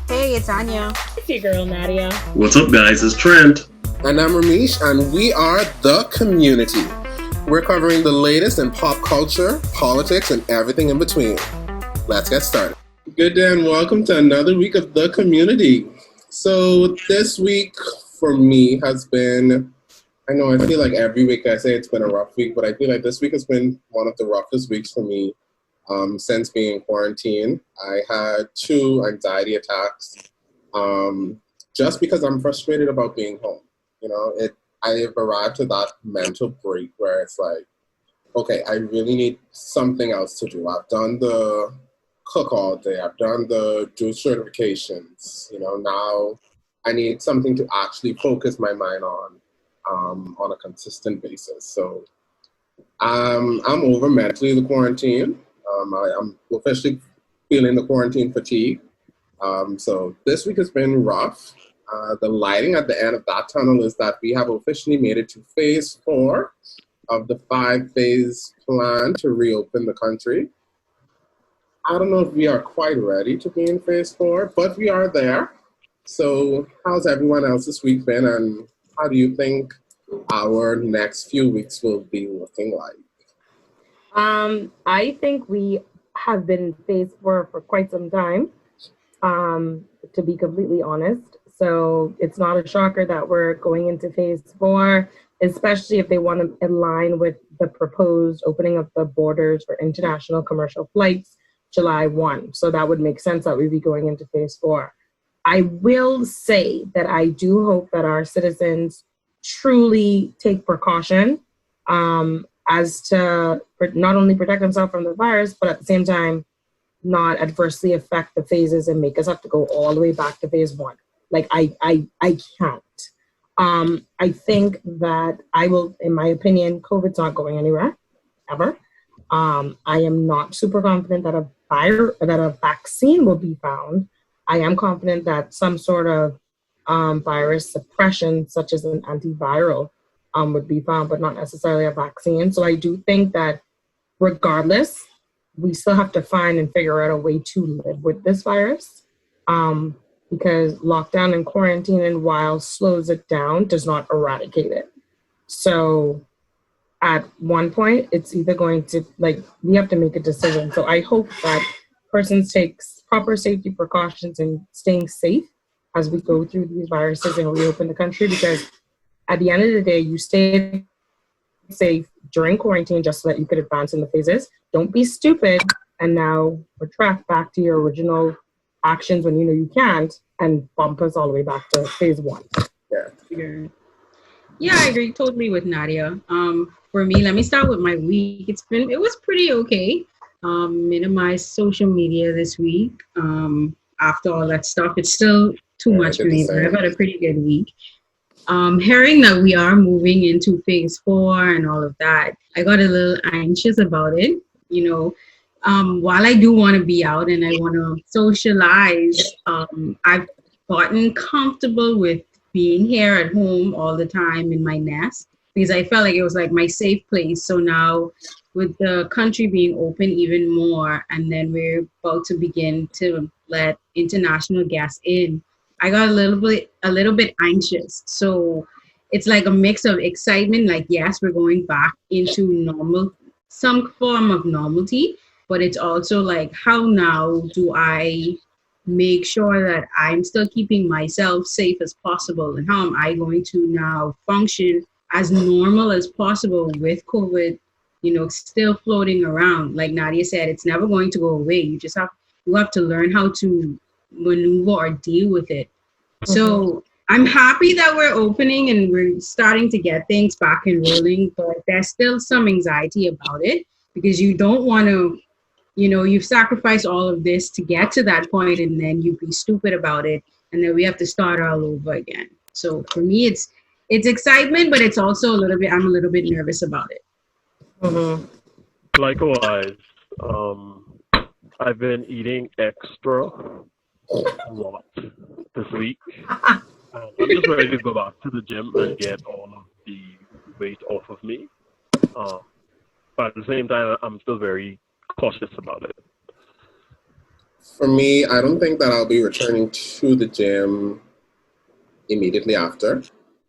Hey, it's Anya. It's your girl, Nadia. What's up, guys? It's Trent. And I'm Ramesh, and we are The Community. We're covering the latest in pop culture, politics, and everything in between. Let's get started. Good day, and welcome to another week of The Community. So this week for me has been, I know I feel like every week I say it's been a rough week, but I feel like this week has been one of the roughest weeks for me since being in quarantine. I had 2 anxiety attacks just because I'm frustrated about being home. You know, I have arrived to that mental break where it's like, okay, I really need something else to do. I've done the cook all day. I've done the do certifications. You know, now I need something to actually focus my mind on a consistent basis. So I'm over mentally the quarantine. I'm officially feeling the quarantine fatigue. So this week has been rough. The lighting at the end of that tunnel is that we have officially made it to phase 4 of the 5-phase plan to reopen the country. I don't know if we are quite ready to be in phase 4, but we are there. So how's everyone else this week been, and how do you think our next few weeks will be looking like? I think we have been in phase 4 for quite some time, to be completely honest. So it's not a shocker that we're going into phase 4, especially if they want to align with the proposed opening of the borders for international commercial flights July 1. So that would make sense that we'd be going into phase 4. I will say that I do hope that our citizens truly take precaution as to not only protect themselves from the virus, but at the same time, not adversely affect the phases and make us have to go all the way back to phase 1. Like, I can't. I think that I will, in my opinion, COVID's not going anywhere, ever. I am not super confident that a vaccine will be found. I am confident that some sort of virus suppression, such as an antiviral, would be found, but not necessarily a vaccine. So I do think that regardless, we still have to find and figure out a way to live with this virus, because lockdown and quarantine, and while slows it down, does not eradicate it. So at one point, it's either going to, we have to make a decision. So I hope that persons take proper safety precautions and staying safe as we go through these viruses and reopen the country, because at the end of the day, you stay safe during quarantine just so that you could advance in the phases. Don't be stupid and now retract back to your original actions when you know you can't, and bump us all the way back to phase 1. Yeah, I agree totally with Nadia. For me, let me start with my week. It was pretty okay. Minimized social media this week. After all that stuff, it's still too much for me, but I've had a pretty good week. Hearing that we are moving into phase 4 and all of that, I got a little anxious about it. You know, while I do want to be out and I want to socialize, I've gotten comfortable with being here at home all the time in my nest, because I felt like it was like my safe place. So now with the country being open even more, and then we're about to begin to let international guests in, I got a little bit anxious. So it's like a mix of excitement, like, yes, we're going back into normal, some form of normality, but it's also like, how now do I make sure that I'm still keeping myself safe as possible, and how am I going to now function as normal as possible with COVID, still floating around. Like Nadia said, it's never going to go away. You have to learn how to maneuver or deal with it. Mm-hmm. So I'm happy that we're opening and we're starting to get things back and rolling, but there's still some anxiety about it, because you don't want to, you've sacrificed all of this to get to that point, and then you be stupid about it, and then we have to start all over again. So for me, it's excitement, but it's also I'm a little bit nervous about it. Mm-hmm. Likewise, I've been eating extra a lot this week. I'm just ready to go back to the gym and get all of the weight off of me. But at the same time, I'm still very cautious about it. For me, I don't think that I'll be returning to the gym immediately after.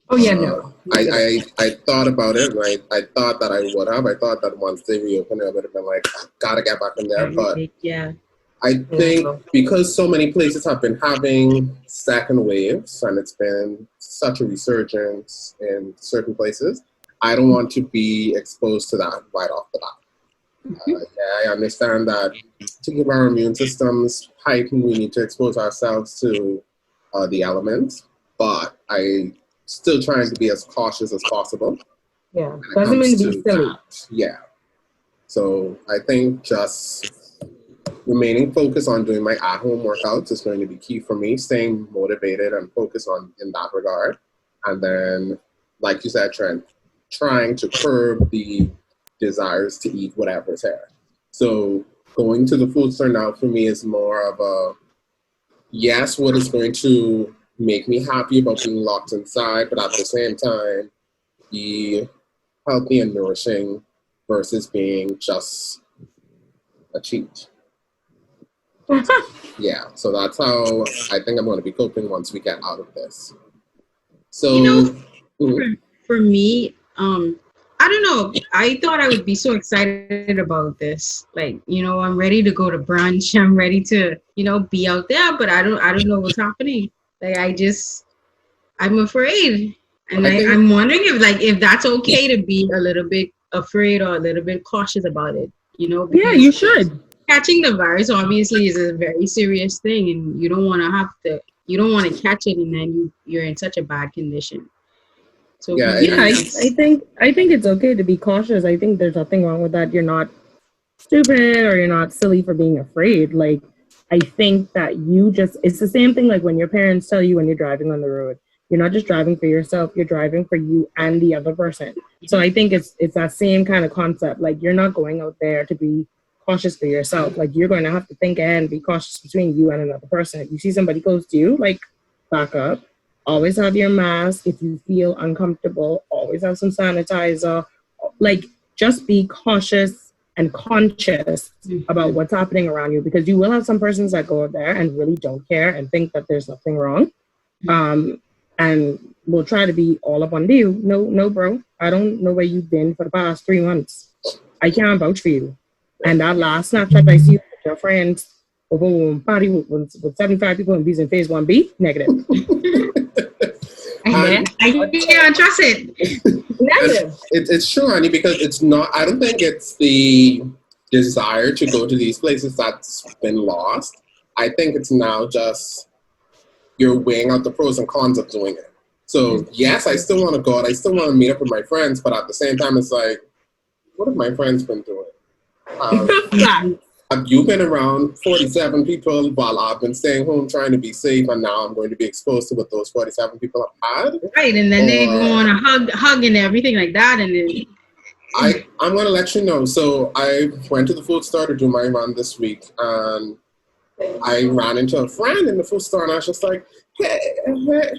Oh yeah, no. I thought about it, and I thought that I would have. I thought that once they reopened, I would have been like, gotta get back in there. But Yeah. I think because so many places have been having second waves, and it's been such a resurgence in certain places, I don't want to be exposed to that right off the bat. I understand that to keep our immune systems heightened, we need to expose ourselves to the elements, but I still trying to be as cautious as possible. Yeah, doesn't mean to be silly. That. Yeah. So I think just remaining focused on doing my at-home workouts is going to be key for me, staying motivated and focused on in that regard. And then, like you said, Trent, trying to curb the desires to eat whatever's there. So going to the food store now for me is more of a, yes, what is going to make me happy about being locked inside, but at the same time, be healthy and nourishing versus being just a cheat. Yeah, so that's how I think I'm going to be coping once we get out of this. So, for me, I don't know. I thought I would be so excited about this. Like, I'm ready to go to brunch. I'm ready to, be out there, but I don't know what's happening. Like, I'm afraid. And I'm wondering if that's okay to be a little bit afraid or a little bit cautious about it, because yeah, you should. Catching the virus obviously is a very serious thing, and you don't want to catch it, and then you're in such a bad condition. So I think it's okay to be cautious. I think there's nothing wrong with that. You're not stupid or you're not silly for being afraid. Like, I think that it's the same thing like when your parents tell you when you're driving on the road, you're not just driving for yourself, you're driving for you and the other person. So I think it's that same kind of concept. Like, you're not going out there to be cautious for yourself. Like, you're going to have to think and be cautious between you and another person. If you see somebody close to you, like, back up. Always have your mask. If you feel uncomfortable, always have some sanitizer. Like, just be cautious and conscious about what's happening around you, because you will have some persons that go out there and really don't care and think that there's nothing wrong. And will try to be all up on you. No, bro. I don't know where you've been for the past 3 months. I can't vouch for you. And that last Snapchat I see with your friends over a party with 75 people and being in phase 1B, negative. I can't trust it. Negative. It's true, honey, because it's not, I don't think it's the desire to go to these places that's been lost. I think it's now just you're weighing out the pros and cons of doing it. So, yes, I still want to go out. I still want to meet up with my friends, but at the same time, it's like, what have my friends been doing? Have you been around 47 people while I've been staying home trying to be safe, and now I'm going to be exposed to what those 47 people have had? Right, and then they go on a hug and everything like that, and then I'm going to let you know. So I went to the food store to do my run this week, and I ran into a friend in the food store, and I was just like, hey.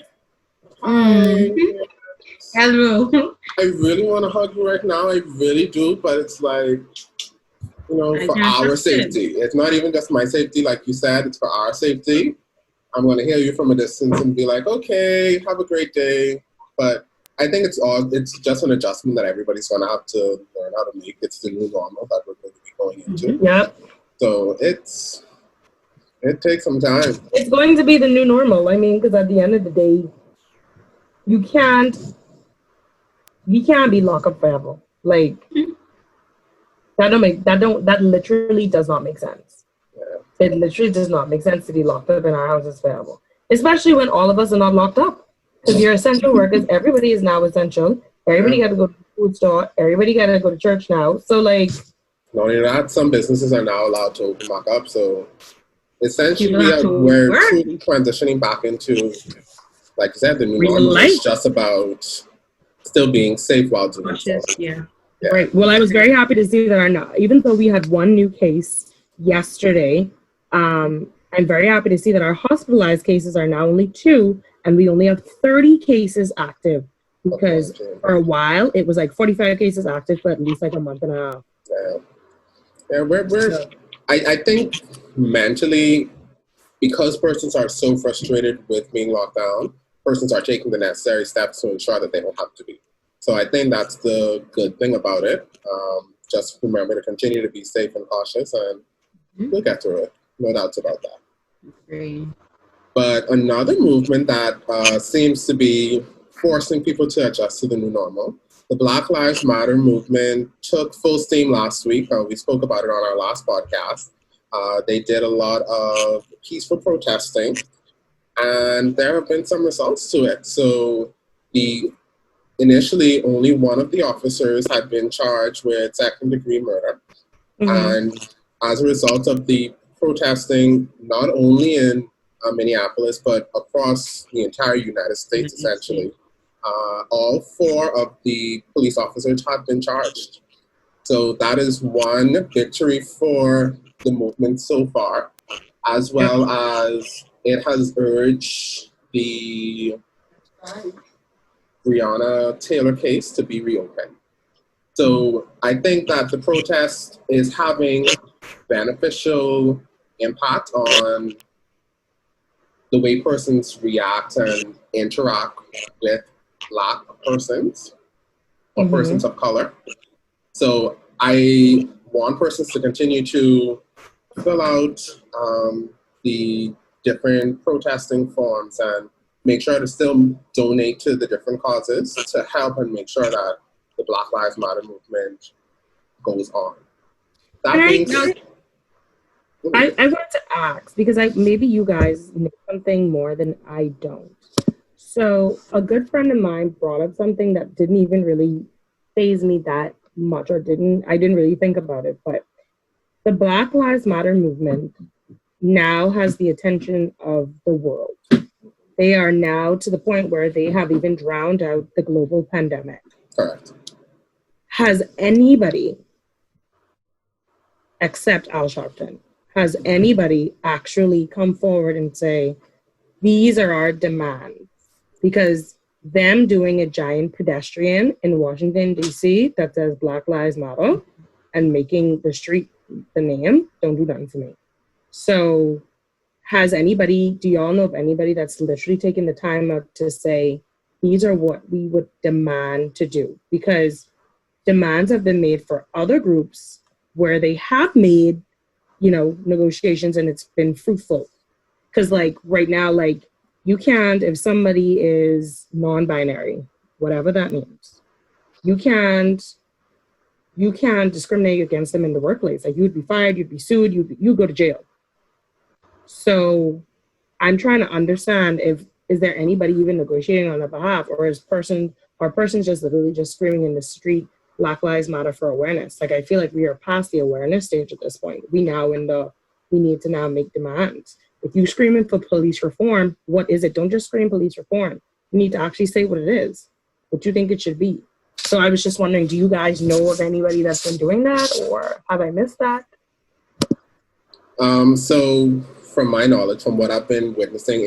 Hello. I really want to hug you right now. I really do, but it's like, for our safety. It's not even just my safety, like you said. It's for our safety. I'm going to hear you from a distance and be like, okay, have a great day. But I think it's just an adjustment that everybody's going to have to learn how to make. It's the new normal that we're going to be going into. Yep. So it takes some time. It's going to be the new normal. I mean, because at the end of the day, you can't be locked up forever. Like, that literally does not make sense. Yeah. It literally does not make sense to be locked up in our houses forever. Especially when all of us are not locked up. Because you're essential workers. Everybody is now essential. Everybody got to go to the food store. Everybody got to go to church now. So, like... Not only that, some businesses are now allowed to open back up. So, essentially, we're truly transitioning back into, like you said, the new normal. It's just about still being safe while doing so. Yeah. Yeah. Right. Well, I was very happy to see that even though we had one new case yesterday, I'm very happy to see that our hospitalized cases are now only 2, and we only have 30 cases active, because for a while it was like 45 cases active for at least like a month and a half. Yeah. I think mentally, because persons are so frustrated with being locked down, persons are taking the necessary steps to ensure that they don't have to be. So I think that's the good thing about it. Just remember to continue to be safe and cautious, and we'll get through it. No doubts about that. Great. But another movement that seems to be forcing people to adjust to the new normal, the Black Lives Matter movement took full steam last week. We spoke about it on our last podcast. They did a lot of peaceful protesting, and there have been some results to it. So initially, only one of the officers had been charged with second-degree murder. And as a result of the protesting, not only in Minneapolis, but across the entire United States, essentially, all 4 of the police officers have been charged. So that is one victory for the movement so far, as well as it has urged the Breonna Taylor case to be reopened. So I think that the protest is having beneficial impact on the way persons react and interact with Black persons or persons of color. So I want persons to continue to fill out the different protesting forms and make sure to still donate to the different causes to help and make sure that the Black Lives Matter movement goes on. That being said, I wanted to ask, because maybe you guys know something more than I don't. So a good friend of mine brought up something that didn't even really faze me that much, or I didn't really think about it, but the Black Lives Matter movement now has the attention of the world. They are now to the point where they have even drowned out the global pandemic. Correct. Has anybody, except Al Sharpton, has anybody actually come forward and say, these are our demands? Because them doing a giant pedestrian in Washington, D.C. that says Black Lives Matter and making the street the name, don't do nothing for me. So do y'all know of anybody that's literally taken the time out to say, these are what we would demand to do? Because demands have been made for other groups where they have made, negotiations and it's been fruitful. Because right now, you can't, if somebody is non-binary, whatever that means, you can't discriminate against them in the workplace. You would be fired, you'd be sued, you'd go to jail. So I'm trying to understand is there anybody even negotiating on their behalf, or are persons just literally just screaming in the street, Black Lives Matter for awareness? I feel like we are past the awareness stage at this point. We need to now make demands. If you're screaming for police reform, what is it? Don't just scream police reform. You need to actually say what it is, what you think it should be. So I was just wondering, do you guys know of anybody that's been doing that, or have I missed that? So from my knowledge, from what I've been witnessing,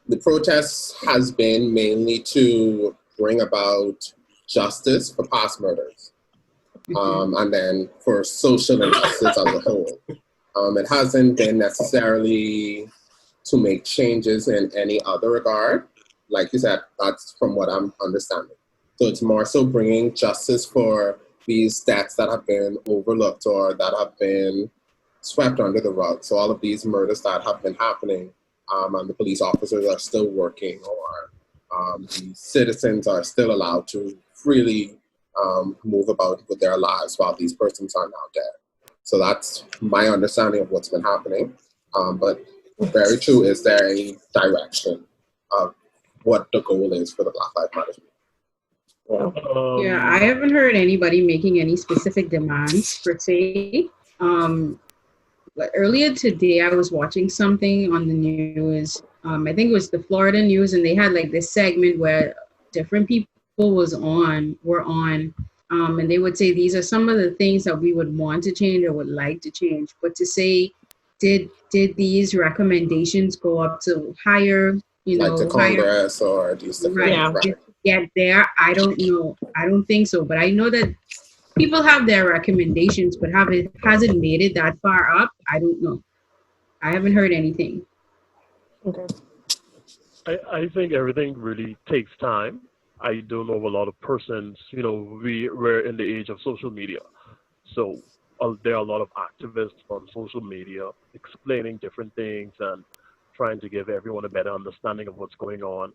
the protest has been mainly to bring about justice for past murders, and then for social injustice as a whole. It hasn't been necessarily to make changes in any other regard. Like you said, that's from what I'm understanding. So it's more so bringing justice for these deaths that have been overlooked or that have been swept under the rug. So all of these murders that have been happening, and the police officers are still working, or the citizens are still allowed to freely move about with their lives while these persons are now dead. So that's my understanding of what's been happening. But very true, is there any direction of what the goal is for the Black Lives Matter? Yeah, I haven't heard anybody making any specific demands per se. But earlier today, I was watching something on the news. I think it was the Florida news, and they had this segment where different people were on, and they would say these are some of the things that we would want to change or would like to change. But to say, did these recommendations go up to higher, to Congress or these different get there? I don't know. I don't think so. But I know that people have their recommendations, but has it made it that far up? I don't know. I haven't heard anything. Okay. I think everything really takes time. I don't know a lot of persons, we're in the age of social media. So there are a lot of activists on social media explaining different things and trying to give everyone a better understanding of what's going on.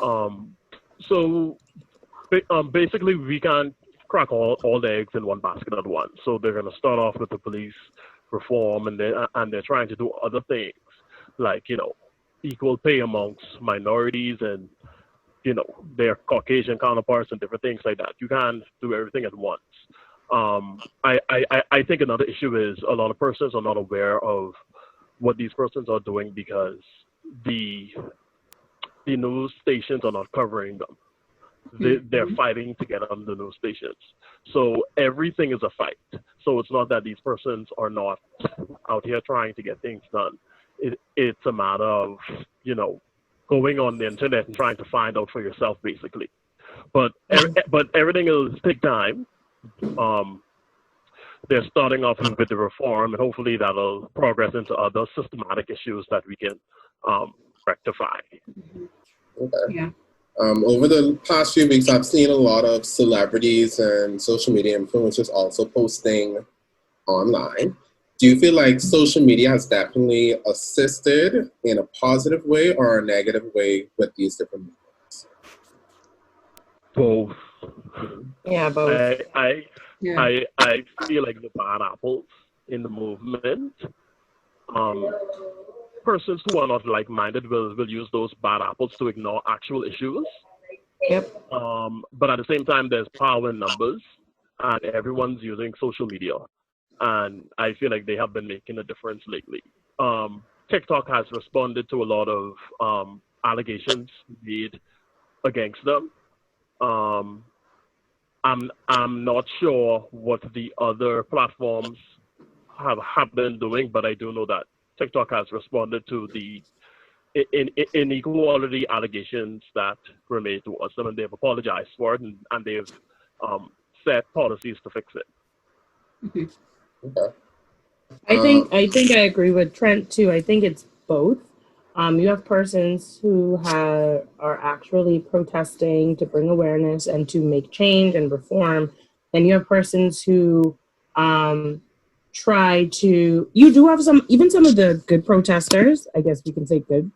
Um, so basically, we can't crack all the eggs in one basket at once. So they're going to start off with the police reform, and they're trying to do other things like equal pay amongst minorities and their Caucasian counterparts and different things like that. You can't do everything at once. I think another issue is a lot of persons are not aware of what these persons are doing because the the news stations are not covering them. They're fighting to get on the news stations. So everything is a fight. So it's not that these persons are not out here trying to get things done. It's a matter of, going on the internet and trying to find out for yourself, basically. But everything will take time. They're starting off with the reform, and hopefully that'll progress into other systematic issues that we can rectify. Okay. Yeah. Over the past few weeks, I've seen a lot of celebrities and social media influencers also posting online. Do you feel like social media has definitely assisted in a positive way or a negative way with these different movements? Both. Yeah, both. Yeah. I feel like the bad apples in the movement. Persons who are not like-minded will use those bad apples to ignore actual issues. Yep. But at the same time, there's power in numbers, and everyone's using social media. And I feel like they have been making a difference lately. TikTok has responded to a lot of allegations made against them. I'm not sure what the other platforms have been doing, but I do know that TikTok has responded to the inequality allegations that were made towards them, and they've apologized for it, and they've set policies to fix it. Okay. I think I agree with Trent too. I think it's both. You have persons who are actually protesting to bring awareness and to make change and reform, and you have persons who try to. You do have some of the good protesters. I guess we can say good.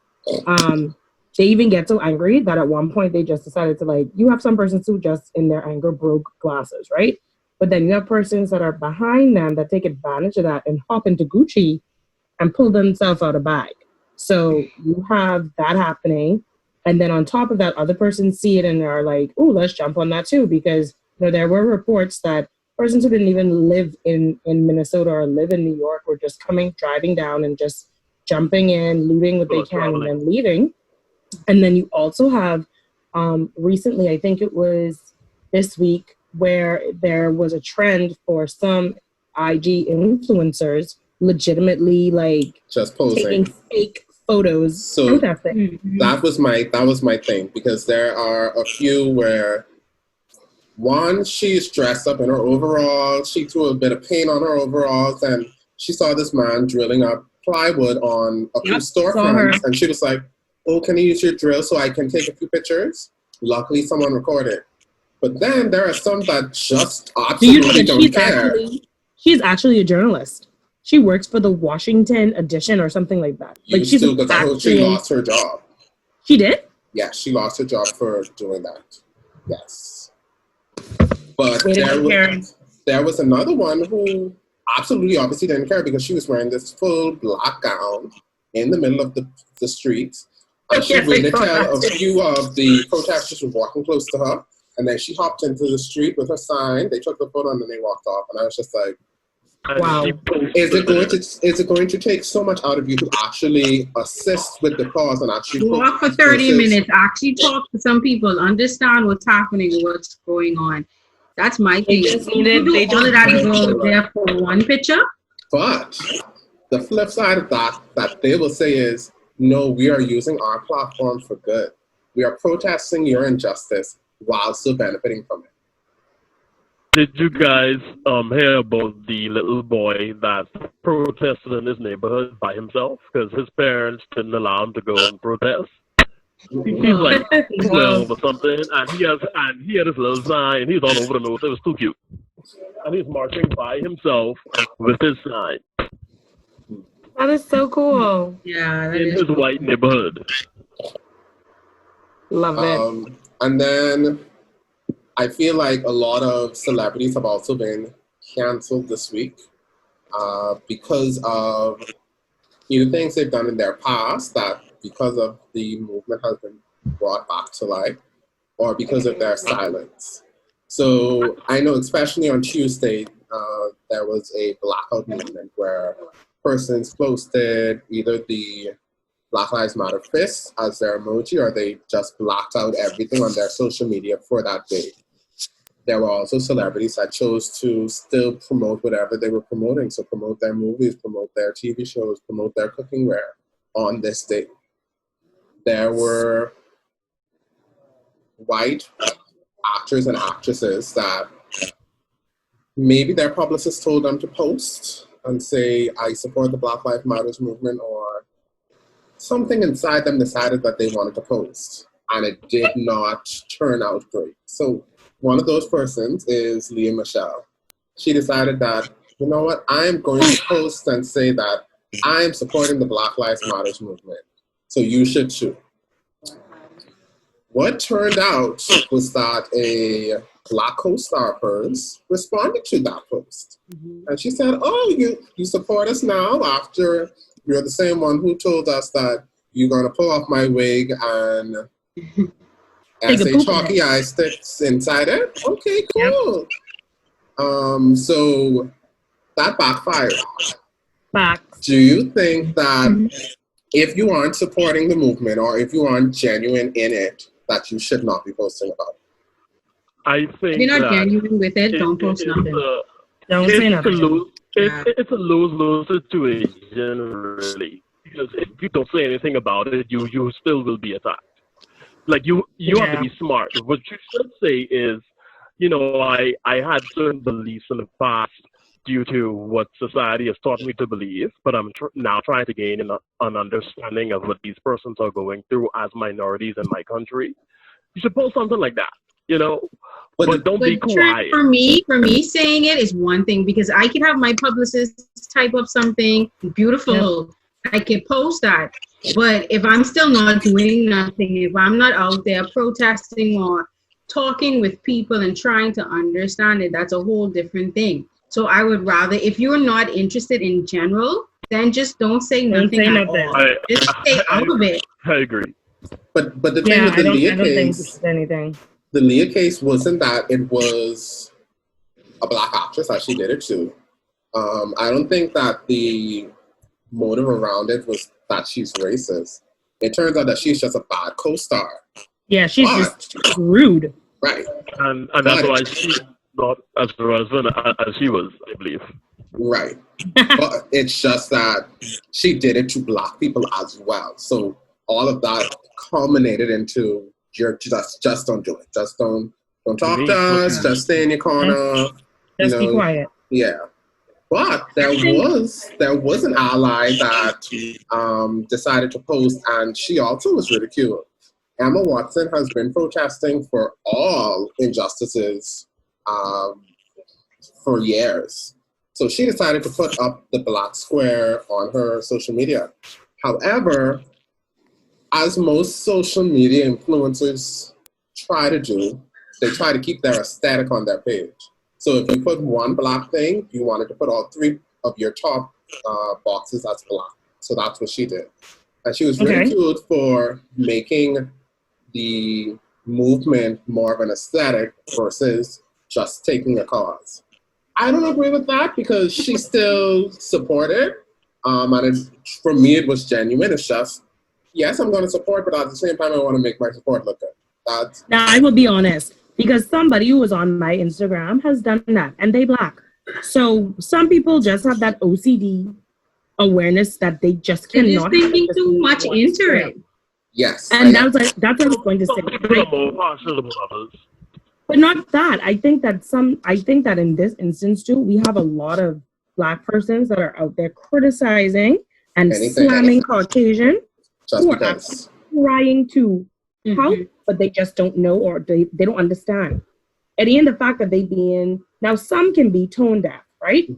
They even get so angry that at one point they just decided to you have some persons who just in their anger broke glasses, right? But then you have persons that are behind them that take advantage of that and hop into Gucci and pull themselves out of bag. So you have that happening. And then on top of that, other persons see it and are like, oh, let's jump on that too. Because there were reports that persons who didn't even live in Minnesota or live in New York were just driving down and just jumping in, looting what they can, and then leaving. And then you also have recently, I think it was this week, where there was a trend for some IG influencers legitimately just posing, taking fake photos, protesting. That was my thing, because there are a few where one, she's dressed up in her overalls, she threw a bit of paint on her overalls, and she saw this man drilling up plywood on a few storefronts, and she was like, oh, can you use your drill so I can take a few pictures? Luckily, someone recorded. But then there are some that just absolutely don't care. She's actually a journalist. She works for the Washington edition or something like that. She lost her job. She did? Yeah, she lost her job for doing that. Yes. But there was another one who absolutely obviously didn't care, because she was wearing this full black gown in the middle of the streets. And she waited till a few of the protesters were walking close to her. And then she hopped into the street with her sign. They took the photo and then they walked off. And I was just like, wow. Is it going to take so much out of you to actually assist with the cause and actually walk for 30 minutes, actually talk to some people, understand what's happening, what's going on? That's my thing. They do all of that go there for one picture. But the flip side of that they will say is, no, we are using our platform for good. We are protesting your injustice while still benefiting from it. Did you guys hear about the little boy that protested in his neighborhood by himself because his parents didn't allow him to go and protest? He's like 12 or something, and he had his little sign, and he's all over the news. It was too cute, and he's marching by himself with his sign. That is so cool. Yeah, in his white neighborhood. Love it. And then I feel like a lot of celebrities have also been canceled this week because of either things they've done in their past that because of the movement has been brought back to life, or because of their silence. So I know especially on Tuesday, there was a blackout movement where persons posted either the Black Lives Matter fist as their emoji, or they just blacked out everything on their social media for that day. There were also celebrities that chose to still promote whatever they were promoting. So promote their movies, promote their TV shows, promote their cooking wear on this day. There were white actors and actresses that maybe their publicist told them to post and say, I support the Black Lives Matter movement, or something inside them decided that they wanted to post, and it did not turn out great. So one of those persons is Leah Michelle. She decided that, you know what, I'm going to post and say that I'm supporting the Black Lives Matter movement. So you should too. What turned out was that a Black co-star of hers responded to that post. And she said, oh, you support us now after you're the same one who told us that you're going to pull off my wig and say chalky eye sticks inside it? Okay, cool. Yep. So that backfired. Do you think that if you aren't supporting the movement or if you aren't genuine in it, that you should not be posting about it? I think if you're not genuine with it, don't post nothing. Don't say nothing. It's a lose-lose situation, really. Because if you don't say anything about it, you still will be attacked. Like, you have to be smart. What you should say is, you know, I had certain beliefs in the past due to what society has taught me to believe, but I'm now trying to gain an understanding of what these persons are going through as minorities in my country. You should post something like that, you know? But don't be quiet. For me, saying it is one thing, because I can have my publicist type up something beautiful. Yep. I can post that. But if I'm still not doing nothing, if I'm not out there protesting or talking with people and trying to understand it, that's a whole different thing. So I would rather, if you're not interested in general, then just don't say nothing at all. Just stay out of it. I agree. But the thing with the Leah case, the Leah case wasn't that it was a Black actress that she did it to. I don't think that the motive around it was that she's racist. It turns out that she's just a bad co-star. Yeah, she's just rude. Right. And that's why she's not as relevant as she was, I believe. Right. But it's just that she did it to Black people as well. So all of that culminated into you're just don't do it. Just don't talk to us. Just stay in your corner. Just be quiet. Yeah. But there was an ally that decided to post, and she also was ridiculed. Emma Watson has been protesting for all injustices for years. So she decided to put up the Black square on her social media. However, as most social media influencers try to do, they try to keep their aesthetic on their page. So if you put one Black thing, you wanted to put all three of your top boxes as Black. So that's what she did. And she was ridiculed for making the movement more of an aesthetic versus just taking a cause. I don't agree with that because she still supported. And for me, it was genuine. It's just, yes, I'm going to support, but at the same time, I want to make my support look good. Now, I will be honest, because somebody who was on my Instagram has done that, and they Black. So some people just have that OCD awareness that they just cannot. They're just thinking too much into it. Yes. And that's what I was going to say. But not that. I think that in this instance too, we have a lot of Black persons that are out there criticizing and slamming Caucasian just who are because actually trying to help, but they just don't know or they don't understand. And the fact that they being now some can be tone deaf, right?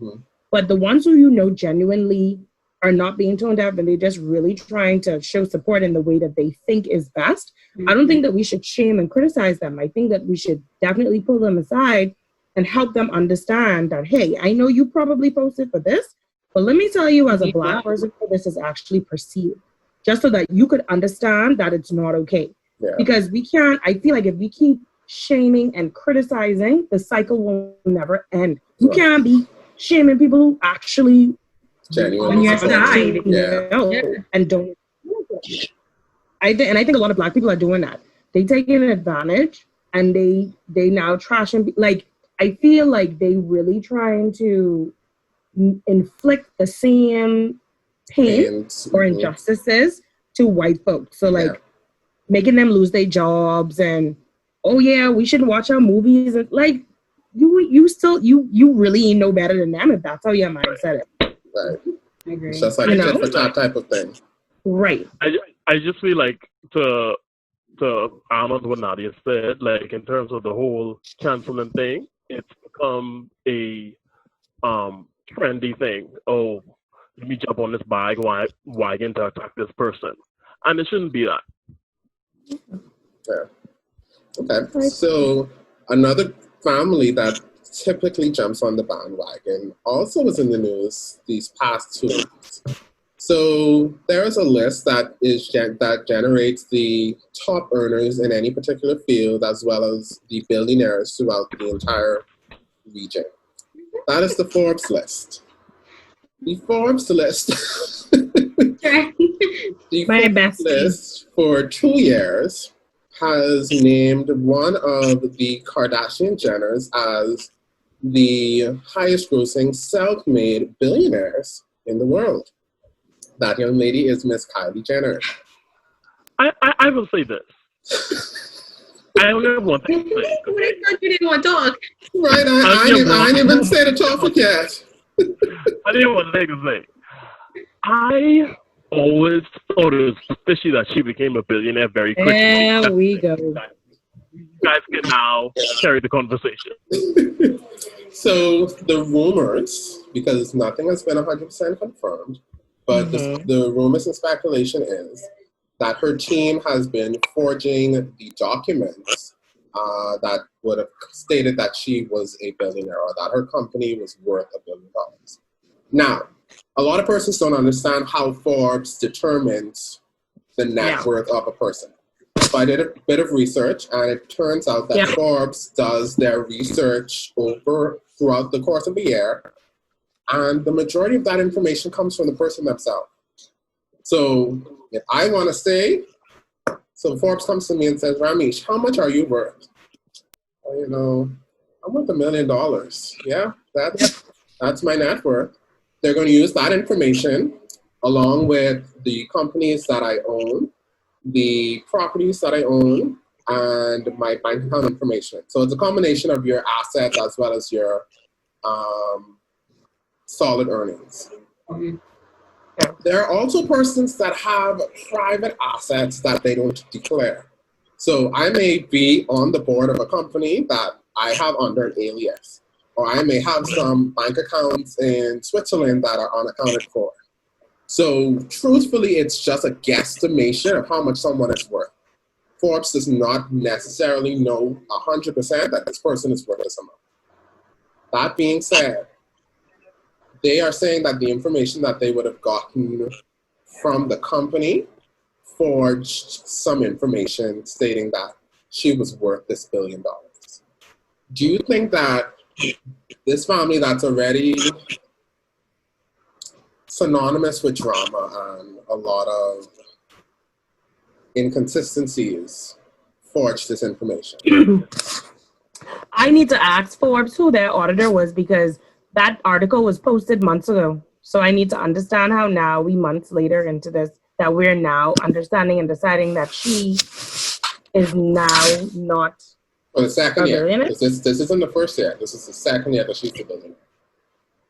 But the ones who genuinely are not being tone deaf and they're just really trying to show support in the way that they think is best. I don't think that we should shame and criticize them. I think that we should definitely pull them aside and help them understand that, hey, I know you probably posted for this, but let me tell you as a Black person how this is actually perceived, just so that you could understand that it's not okay. Yeah. Because we can't, I feel like if we keep shaming and criticizing, the cycle will never end. You can't be shaming people who actually on your side, and don't. I think a lot of Black people are doing that. They taking advantage and they now trashing. Like I feel like they really trying to inflict the same pain or injustices to white folks. So like making them lose their jobs and we should watch our movies and like you really know better than them if that's how your mindset is. Right. I agree. It's just like a tit for tat type of thing. Right. I just feel like to Ahmad what Nadia said, like in terms of the whole canceling thing, it's become a trendy thing. Oh, let me jump on this wagon to attack this person. And it shouldn't be that. Yeah. Okay. So another family that typically jumps on the bandwagon also was in the news these past 2 weeks. So there is a list that generates the top earners in any particular field, as well as the billionaires throughout the entire region. That is the Forbes list. The Forbes list. List for 2 years has named one of the Kardashian-Jenners as the highest grossing self-made billionaires in the world. That young lady is Miss Kylie Jenner. I will say this. I only have one thing to say. I thought you didn't want to talk. Right, I didn't even say the topic yet. I didn't want to say. I always thought it was fishy that she became a billionaire very quickly. There we go. You guys can now carry the conversation. So the rumors, because nothing has been 100% confirmed, but the rumors and speculation is that her team has been forging the documents that would have stated that she was a billionaire or that her company was worth $1 billion. Now, a lot of persons don't understand how Forbes determines the net worth of a person. So I did a bit of research, and it turns out that Forbes does their research throughout the course of a year, and the majority of that information comes from the person themselves. So if I want to say, so Forbes comes to me and says, Ramesh, how much are you worth? Well, I'm worth $1 million. Yeah, that's my net worth. They're going to use that information along with the companies that I own, the properties that I own, and my bank account information. So it's a combination of your assets as well as your solid earnings. Mm-hmm. There are also persons that have private assets that they don't declare. So I may be on the board of a company that I have under an alias, or I may have some bank accounts in Switzerland that are unaccounted for. So truthfully, it's just a guesstimation of how much someone is worth. Forbes does not necessarily know 100% that this person is worth this amount. That being said, they are saying that the information that they would have gotten from the company forged some information stating that she was worth this $1 billion. Do you think that this family that's already synonymous with drama and a lot of inconsistencies forged this information? I need to ask Forbes who their auditor was, because that article was posted months ago. So I need to understand how now we months later into this, that we're now understanding and deciding that she is now not Oh, the second year. billionaire? This isn't the first year. This is the second year that she's a billionaire.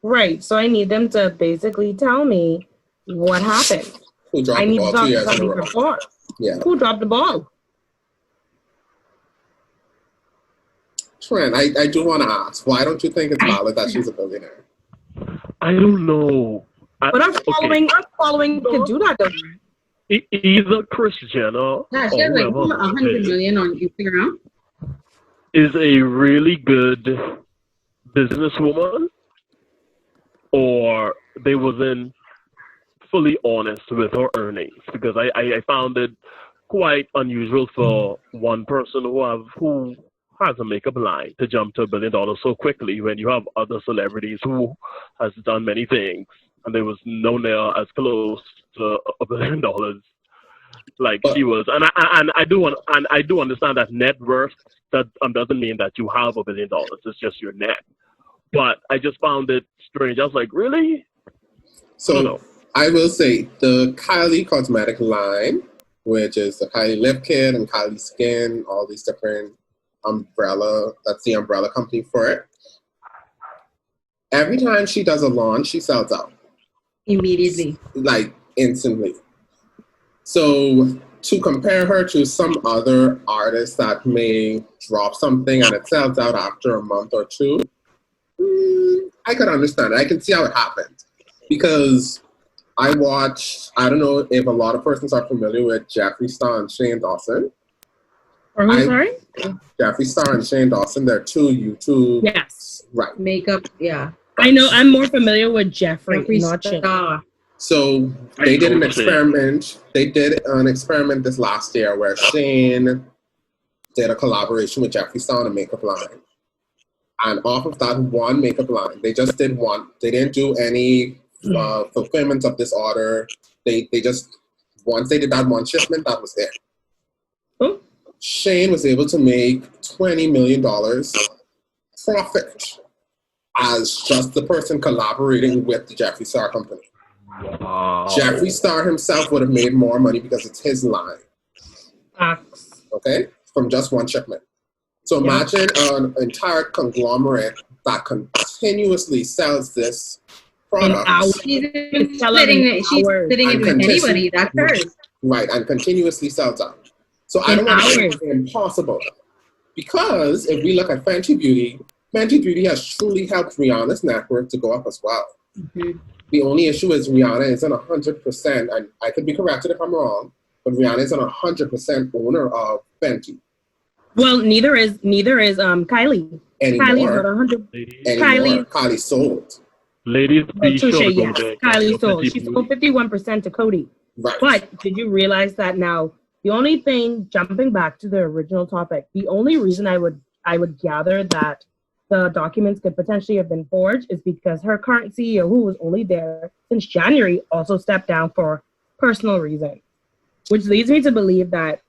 Right. So I need them to basically tell me what happened. Who dropped I the need ball to 2 talk years to in a somebody row? before. Yeah. Who dropped the ball? Trent, I do want to ask, why don't you think it's valid that she's a billionaire? I don't know. But I'm following to do that though. Either Kris Jenner Yeah, she or has like whoever 100 million on Instagram. is a really good businesswoman, or they wasn't fully honest with her earnings, because I found it quite unusual for one person who has a makeup line to jump to $1 billion so quickly when you have other celebrities who has done many things and there was no near as close to $1 billion like she was. And I do understand that net worth that doesn't mean that you have $1 billion. It's just your net. But I just found it strange. I was like, really? So I will say the Kylie cosmetic line, which is the Kylie Lip Kit and Kylie Skin, all these different that's the umbrella company for it. Every time she does a launch, she sells out. Immediately. Like instantly. So to compare her to some other artists that may drop something and it sells out after a month or two, I could understand it. I can see how it happened. Because I don't know if a lot of persons are familiar with Jeffree Star and Shane Dawson. Or who, sorry? Jeffree Star and Shane Dawson, they're two YouTube. Yes. Right. Makeup, yeah. I know. I'm more familiar with Jeffree, not Shane. So they did an experiment. They did an experiment this last year where Shane did a collaboration with Jeffree Star on a makeup line. And off of that one makeup line, they just did one. They didn't do any fulfillment of this order. They just, once they did that one shipment, that was it. Oh. Shane was able to make $20 million profit as just the person collaborating with the Jeffree Star company. Wow. Jeffree Star himself would have made more money because it's his line. Okay? From just one shipment. So imagine an entire conglomerate that continuously sells this product. She's splitting it with anybody. That's hers. Right, and continuously sells out. So I don't want to say it's impossible. Because if we look at Fenty Beauty has truly helped Rihanna's net worth to go up as well. Mm-hmm. The only issue is Rihanna isn't 100%, and I could be corrected if I'm wrong, but Rihanna isn't 100% owner of Fenty. Well, neither is Kylie. Anymore. Kylie's not 100. Kylie sold. Ladies, be sure to go there. Kylie sold. She sold 51% to Cody. Right. But did you realize that now? The only thing, jumping back to the original topic, the only reason I would gather that the documents could potentially have been forged is because her current CEO, who was only there since January, also stepped down for personal reasons, which leads me to believe that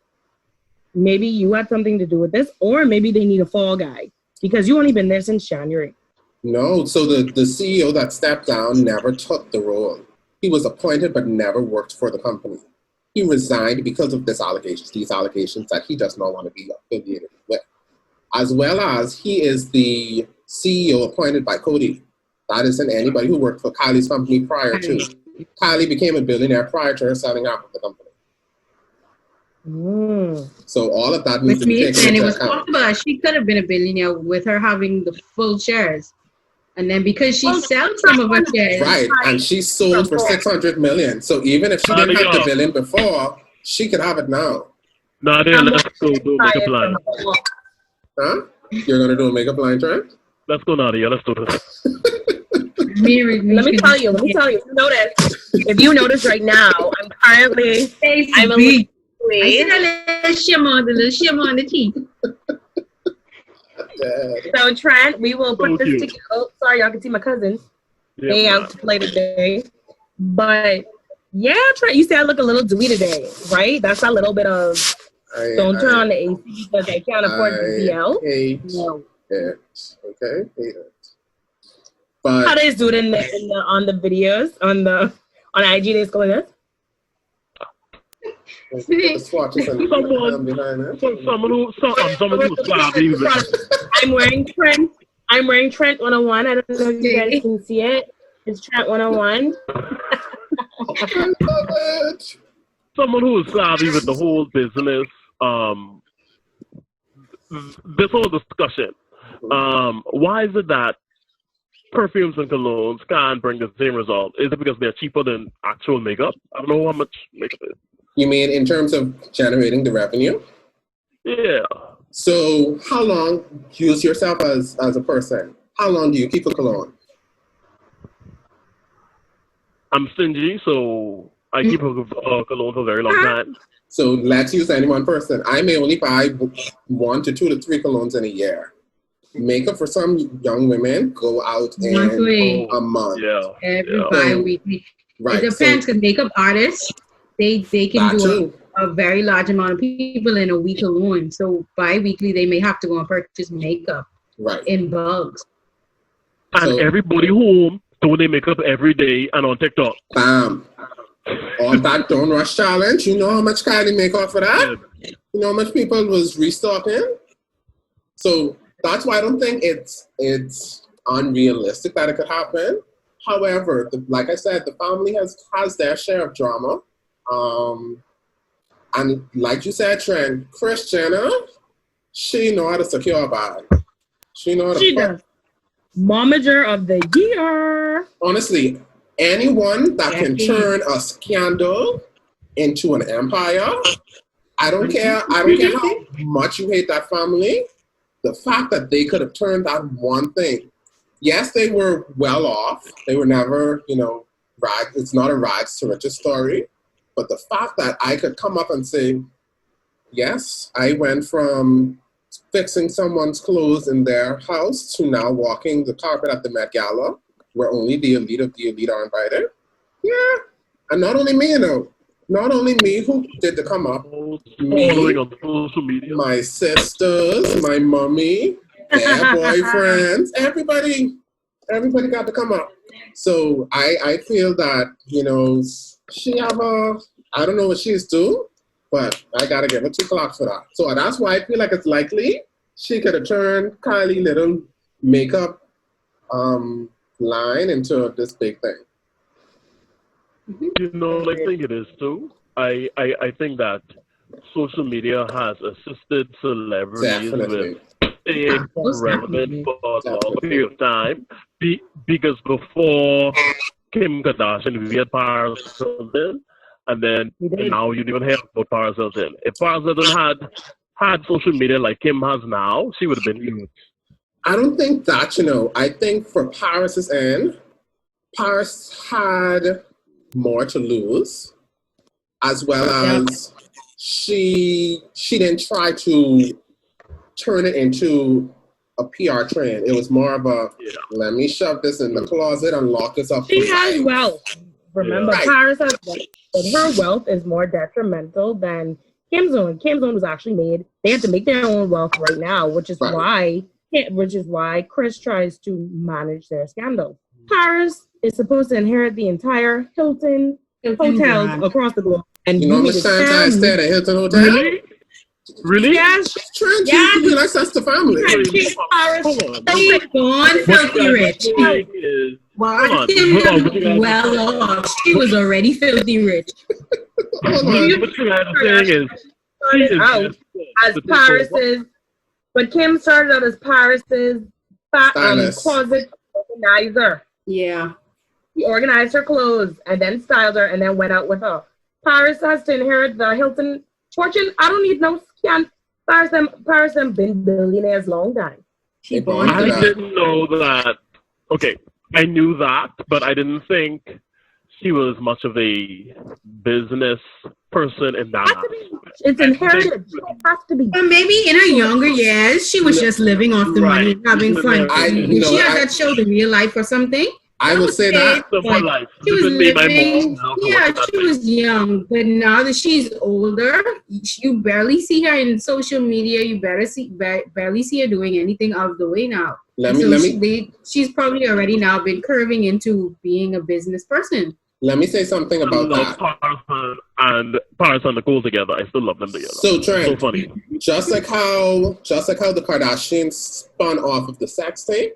maybe you had something to do with this, or maybe they need a fall guy because you only been there since January. No, so the CEO that stepped down never took the role. He was appointed but never worked for the company. He resigned because of these allegations that he does not want to be affiliated with. As well as he is the CEO appointed by Cody. That isn't anybody who worked for Kylie's company prior to. Kylie became a billionaire prior to her selling out of the company. So all of that needs to be taken into account. It was possible she could have been a billionaire with her having the full shares. And then because she sells some of her shares. Right, and she sold for $600 million. So even if she didn't have the $1 billion before, she could have it now. Nadia, let's go do a makeup line. Huh? You're going to do a makeup line, Trent? Let's go, Nadia. Let's do this. Let me tell you. If you notice right now, I'm currently... I'm a little... I see a little shimmer on the teeth. So Trent, we will put this together. Oh, sorry, y'all can see my cousins. They out to play today. But yeah, Trent, you say I look a little dewy today, right? That's a little bit of don't turn on the AC because I can't afford the DL. No. Okay, hate it. But how they do it in the on the videos on IG? They go like this. The swatches and behind it. Someone who's savvy with I'm wearing Trent. I'm wearing Trent 101. I don't know if you guys can see it. It's Trent 101. I love it. someone who is savvy with the whole business. This whole discussion. Why is it that perfumes and colognes can't bring the same result? Is it because they're cheaper than actual makeup? I don't know how much makeup is. You mean in terms of generating the revenue? Yeah. So how long use yourself as a person? How long do you keep a cologne? I'm stingy, so I keep a cologne for a very long time. So let's use any one person. I may only buy 1 to 2 to 3 colognes in a year. Makeup for some young women go out in a month. Yeah. Every bi-weekly. Right. It depends, because makeup artists, they can do a very large amount of people in a week alone. So bi-weekly, they may have to go and purchase makeup in bulks. And everybody home doing their makeup every day and on TikTok. Bam. All that Don't Rush challenge. You know how much Kylie make off for that? Yeah. You know how much people was restocking? So that's why I don't think it's unrealistic that it could happen. However, like I said, the family has their share of drama. And like you said, Trent, Kris Jenner, she know how to secure a bag. She know how to does. Momager of the year. Honestly, anyone that can turn a scandal into an empire, I don't care how much you hate that family. The fact that they could have turned that one thing. Yes, they were well off. They were never, it's not a rags to riches story. But the fact that I could come up and say, yes, I went from fixing someone's clothes in their house to now walking the carpet at the Met Gala, where only the elite of the elite are invited. Yeah. And not only me, not only me who did the come up, me, my sisters, my mommy, their boyfriends, everybody got to come up. So I feel that, she have I don't know what she's doing, but I got to give her 2 clocks for that. So that's why I feel like it's likely she could have turned Kylie little makeup line into this big thing. I think it is too. I think that social media has assisted celebrities with staying relevant for a long period of time. Because before Kim Kardashian, we had Paris Hilton, and now you don't even hear about Paris Hilton. If Paris Hilton had social media like Kim has now, she would have been huge. I don't think that, I think for Paris's end, Paris had more to lose, as well as she didn't try to turn it into a PR trend. It was more of a, let me shove this in the closet and lock this up. She has wealth. Remember, Paris has wealth, but her wealth is more detrimental than Kim's own. Kim's own was actually made. They have to make their own wealth right now, which is why Kris tries to manage their scandal. Paris is supposed to inherit the entire Hilton hotels across the globe. And you know how much times I stayed at Hilton Hotel? Really? Yes. Trying to be like that's the family. She's gone filthy rich. Well, she was already filthy rich. What you had to say is, as Paris's, but Kim started out as Paris's closet organizer. Yeah. He organized her clothes and then styled her and then went out with her. Paris has to inherit the Hilton fortune. I don't need no scan. Paris have been billionaires long time. I didn't know that. Okay, I knew that, but I didn't think she was much of a business person in that aspect. It's inherited. It has to be. Or maybe in her younger years, she was just living off the money, having fun. She had that show, The Real Life or something. I would say that. She was living, she was young, but now that she's older, you barely see her in social media. You barely see her doing anything out of the way now. She's probably already now been curving into being a business person. Let me say something I about love that. Paris and Nicole together. I still love them together. So Trent, So funny. just like how the Kardashians spun off of the sex tape,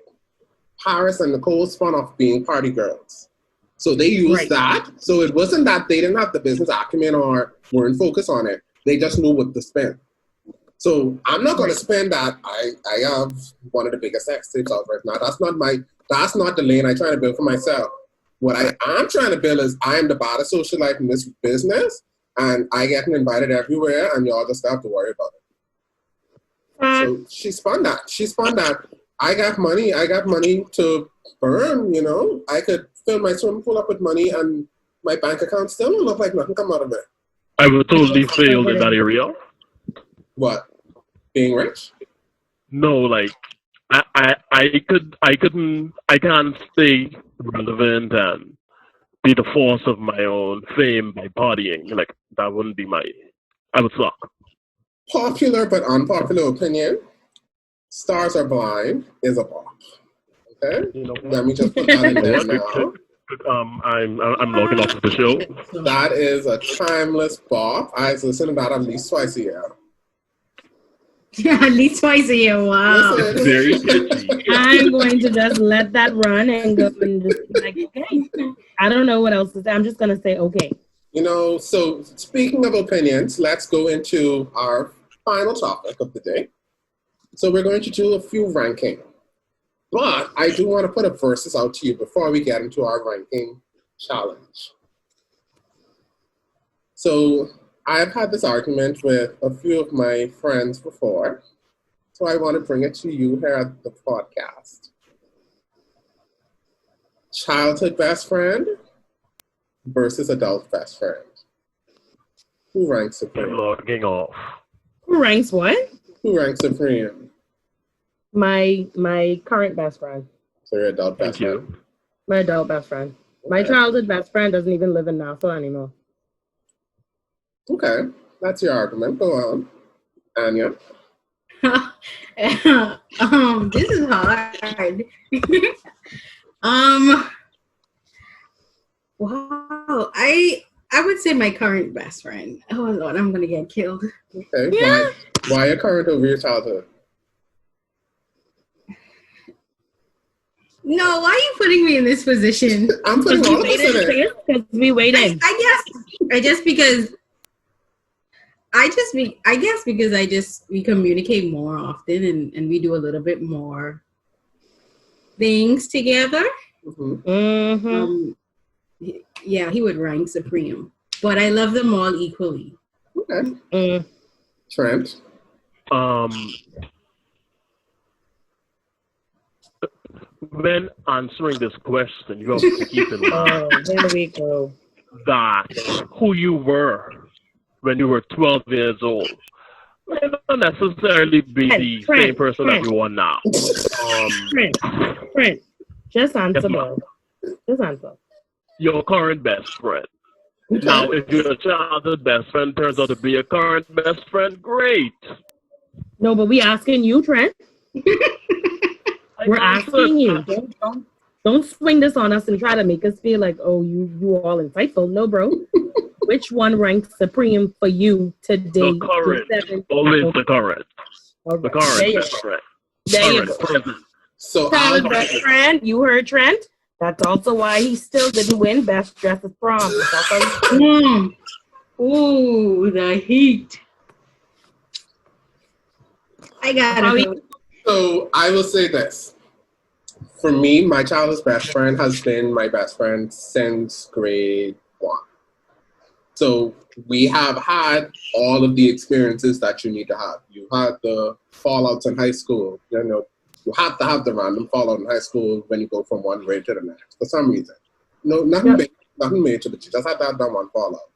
Paris and Nicole spun off being party girls. So they used that. So it wasn't that they didn't have the business acumen or weren't focused on it. They just knew what to spend. So I'm not going to spend that. I have one of the biggest sex tapes out right now. That's not the lane I'm trying to build for myself. What I am trying to build is I am the body socialite in this business, and I get invited everywhere, and y'all just have to worry about it. So she spun that. I got money to burn, you know. I could fill my swimming pool up with money, and my bank account still don't look like nothing come out of it. I would totally failed in that area. What? Being rich? No, like I can't stay relevant and be the force of my own fame by partying. Like that wouldn't be I would suck. Popular but unpopular opinion. Stars Are Blind is a bop. Okay? You know, Let me just put that in there now. I'm logging off of the show. That is a timeless bop. I listen to that at least twice a year. Yeah, at least twice a year. Wow. It's very catchy. I'm going to just let that run and go and just be like, okay. I don't know what else to say. I'm just going to say, okay. You know, so speaking of opinions, let's go into our final topic of the day. So we're going to do a few ranking. But I do want to put a versus out to you before we get into our ranking challenge. So I've had this argument with a few of my friends before, so I want to bring it to you here at the podcast. Childhood best friend versus adult best friend. Who ranks I'm supreme? logging off. Who ranks what? Who ranks supreme? My current best friend. So your adult best Thank friend. you. My adult best friend. My childhood best friend doesn't even live in Nassau anymore. Okay, that's your argument. Go on, Anya. This is hard. Wow. I would say my current best friend. Oh Lord, I'm gonna get killed. Okay, Yeah. why your current over your childhood? No, why are you putting me in this position? I'm putting all of us in it. Because we waited. I guess because we communicate more often and we do a little bit more things together. Mm-hmm. Yeah, he would rank supreme, but I love them all equally. Okay. Trent. When answering this question, you have to keep in mind There we go. that who you were when you were 12 years old may not necessarily be the same person that you are now. Trent, just answer, bro. Just answer. Your current best friend. Now, if your childhood best friend turns out to be a current best friend, great. No, but we asking you, Trent. We're asking you. Don't swing this on us and try to make us feel like, oh, you all insightful. No, bro. Which one ranks supreme for you today? The current. Always the current. Right. The current best friend. There you Current, go. present. So Childhood best friend. You heard Trent. That's also why he still didn't win Best Dressed at Prom. Ooh, the heat. I got it. So I will say this. For me, my childhood best friend has been my best friend since grade 1. So we have had all of the experiences that you need to have. You had the fallouts in high school. You know, you have to have the random fallout in high school when you go from one grade to the next for some reason. No, nothing major, but you just have to have that one fallout.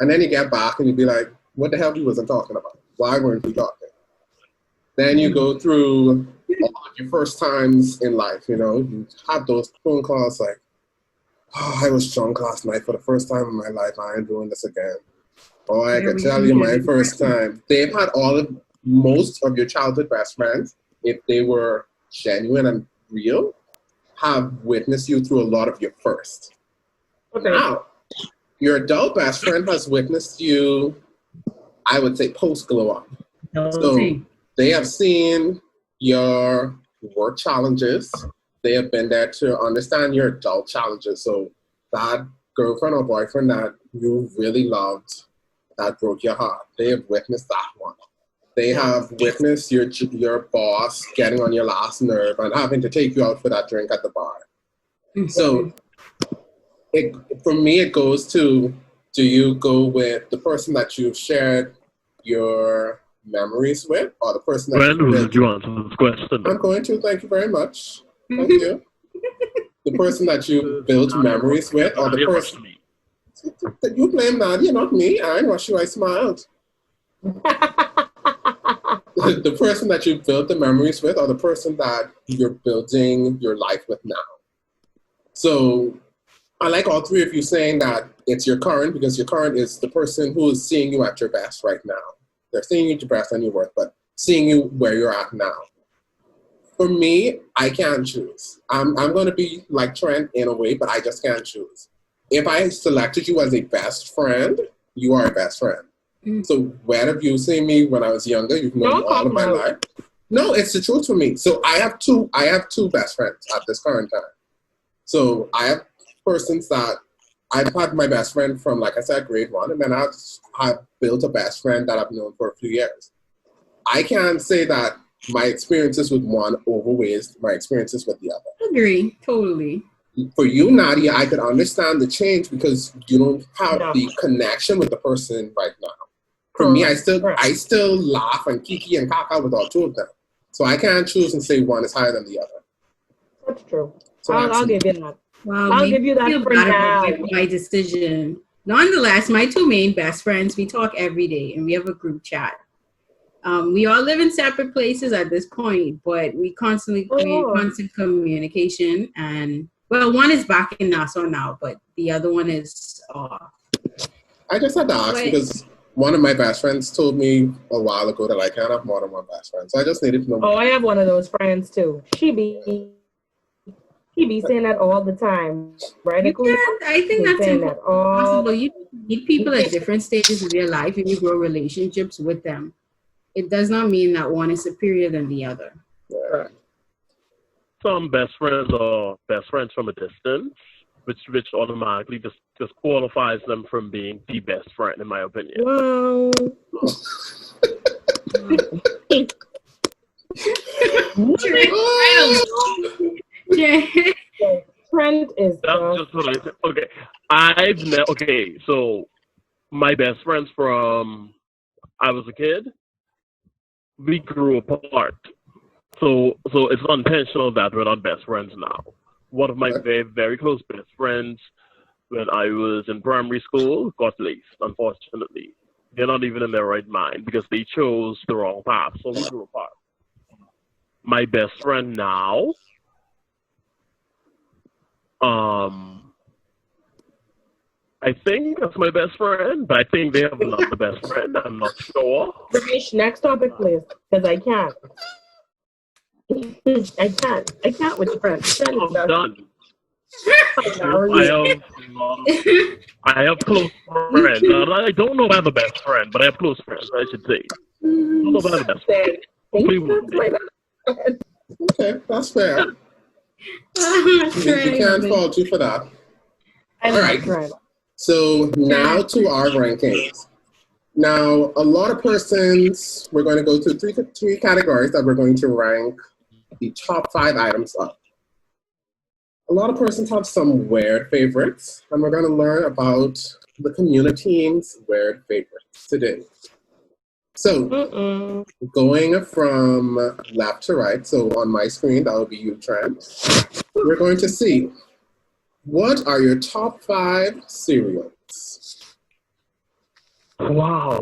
And then you get back and you be like, what the hell we wasn't talking about? Why weren't we talking? Then you go through all of your first times in life, you know, you have those phone calls like, oh, I was drunk last night for the first time in my life. I ain't doing this again. Or I can tell you my first time. They've had most of your childhood best friends, if they were genuine and real, have witnessed you through a lot of your first. Okay. Now, your adult best friend has witnessed you, I would say, post glow up. So they have seen your work challenges. They have been there to understand your adult challenges. So that girlfriend or boyfriend that you really loved, that broke your heart, they have witnessed that one. They have witnessed your boss getting on your last nerve and having to take you out for that drink at the bar. So for me, it goes to, do you go with the person that you've shared your memories with, or the person that When would you answer this question? I'm going to. Thank you very much. Thank you. The person that you built memories with, or the person that you blame Nadia, not me. I watched you. I smiled. The person that you built the memories with, or the person that you're building your life with now. So I like all three of you saying that it's your current, because your current is the person who is seeing you at your best right now. They're seeing you at your best and your worth, but seeing you where you're at now. For me, I can't choose. I'm going to be like Trent in a way, but I just can't choose. If I selected you as a best friend, you are a best friend. So where have you seen me when I was younger? You've known me all of my life. No, it's the truth for me. So I have two best friends at this current time. So I have persons that I've had my best friend from, like I said, grade 1, and then I've built a best friend that I've known for a few years. I can't say that my experiences with one overweighs my experiences with the other. Agree, totally. For you, Nadia, I could understand the change because you don't have the connection with the person right now. For me, I still laugh and kiki and kaka with all two of them. So I can't choose and say one is higher than the other. That's true. So I'll give you that. Wow, I'll give you that for now. My decision. Nonetheless, my two main best friends, we talk every day and we have a group chat. We all live in separate places at this point, but we constantly create constant communication. And well, one is back in Nassau now, but the other one is off. I just had to ask because one of my best friends told me a while ago that I can't have more than one best friend. So I just needed to know. Oh, I have one of those friends too. She be saying that all the time, right? I think that's impossible. You meet people at different stages of your life and you grow relationships with them. It does not mean that one is superior than the other. Yeah. Some best friends are best friends from a distance, which automatically just qualifies them from being the best friend, in my opinion. Wow. Trent is just what I said. Okay. So my best friends from I was a kid, we grew apart. So it's unintentional that we're not best friends now. One of my very, very close best friends when I was in primary school got laced, unfortunately. They're not even in their right mind because they chose the wrong path, so we grew apart. My best friend now, I think that's my best friend, but I think they have another best friend. I'm not sure. Ramesh, next topic, please, because I can't. I can't with friends. I'm done. I have close friends. I don't know about the best friend, but I have close friends, I should say. I don't know about the best friend. Okay, that's fair. We can't fault you for that. All right. So now to our rankings. Now, a lot of persons, we're going to go through three categories that we're going to rank the top 5 items up. A lot of persons have some weird favorites, and we're going to learn about the CommuniTEAM's weird favorites today. So, going from left to right, so on my screen, that will be you, Trent. We're going to see, what are your top 5 cereals? Wow,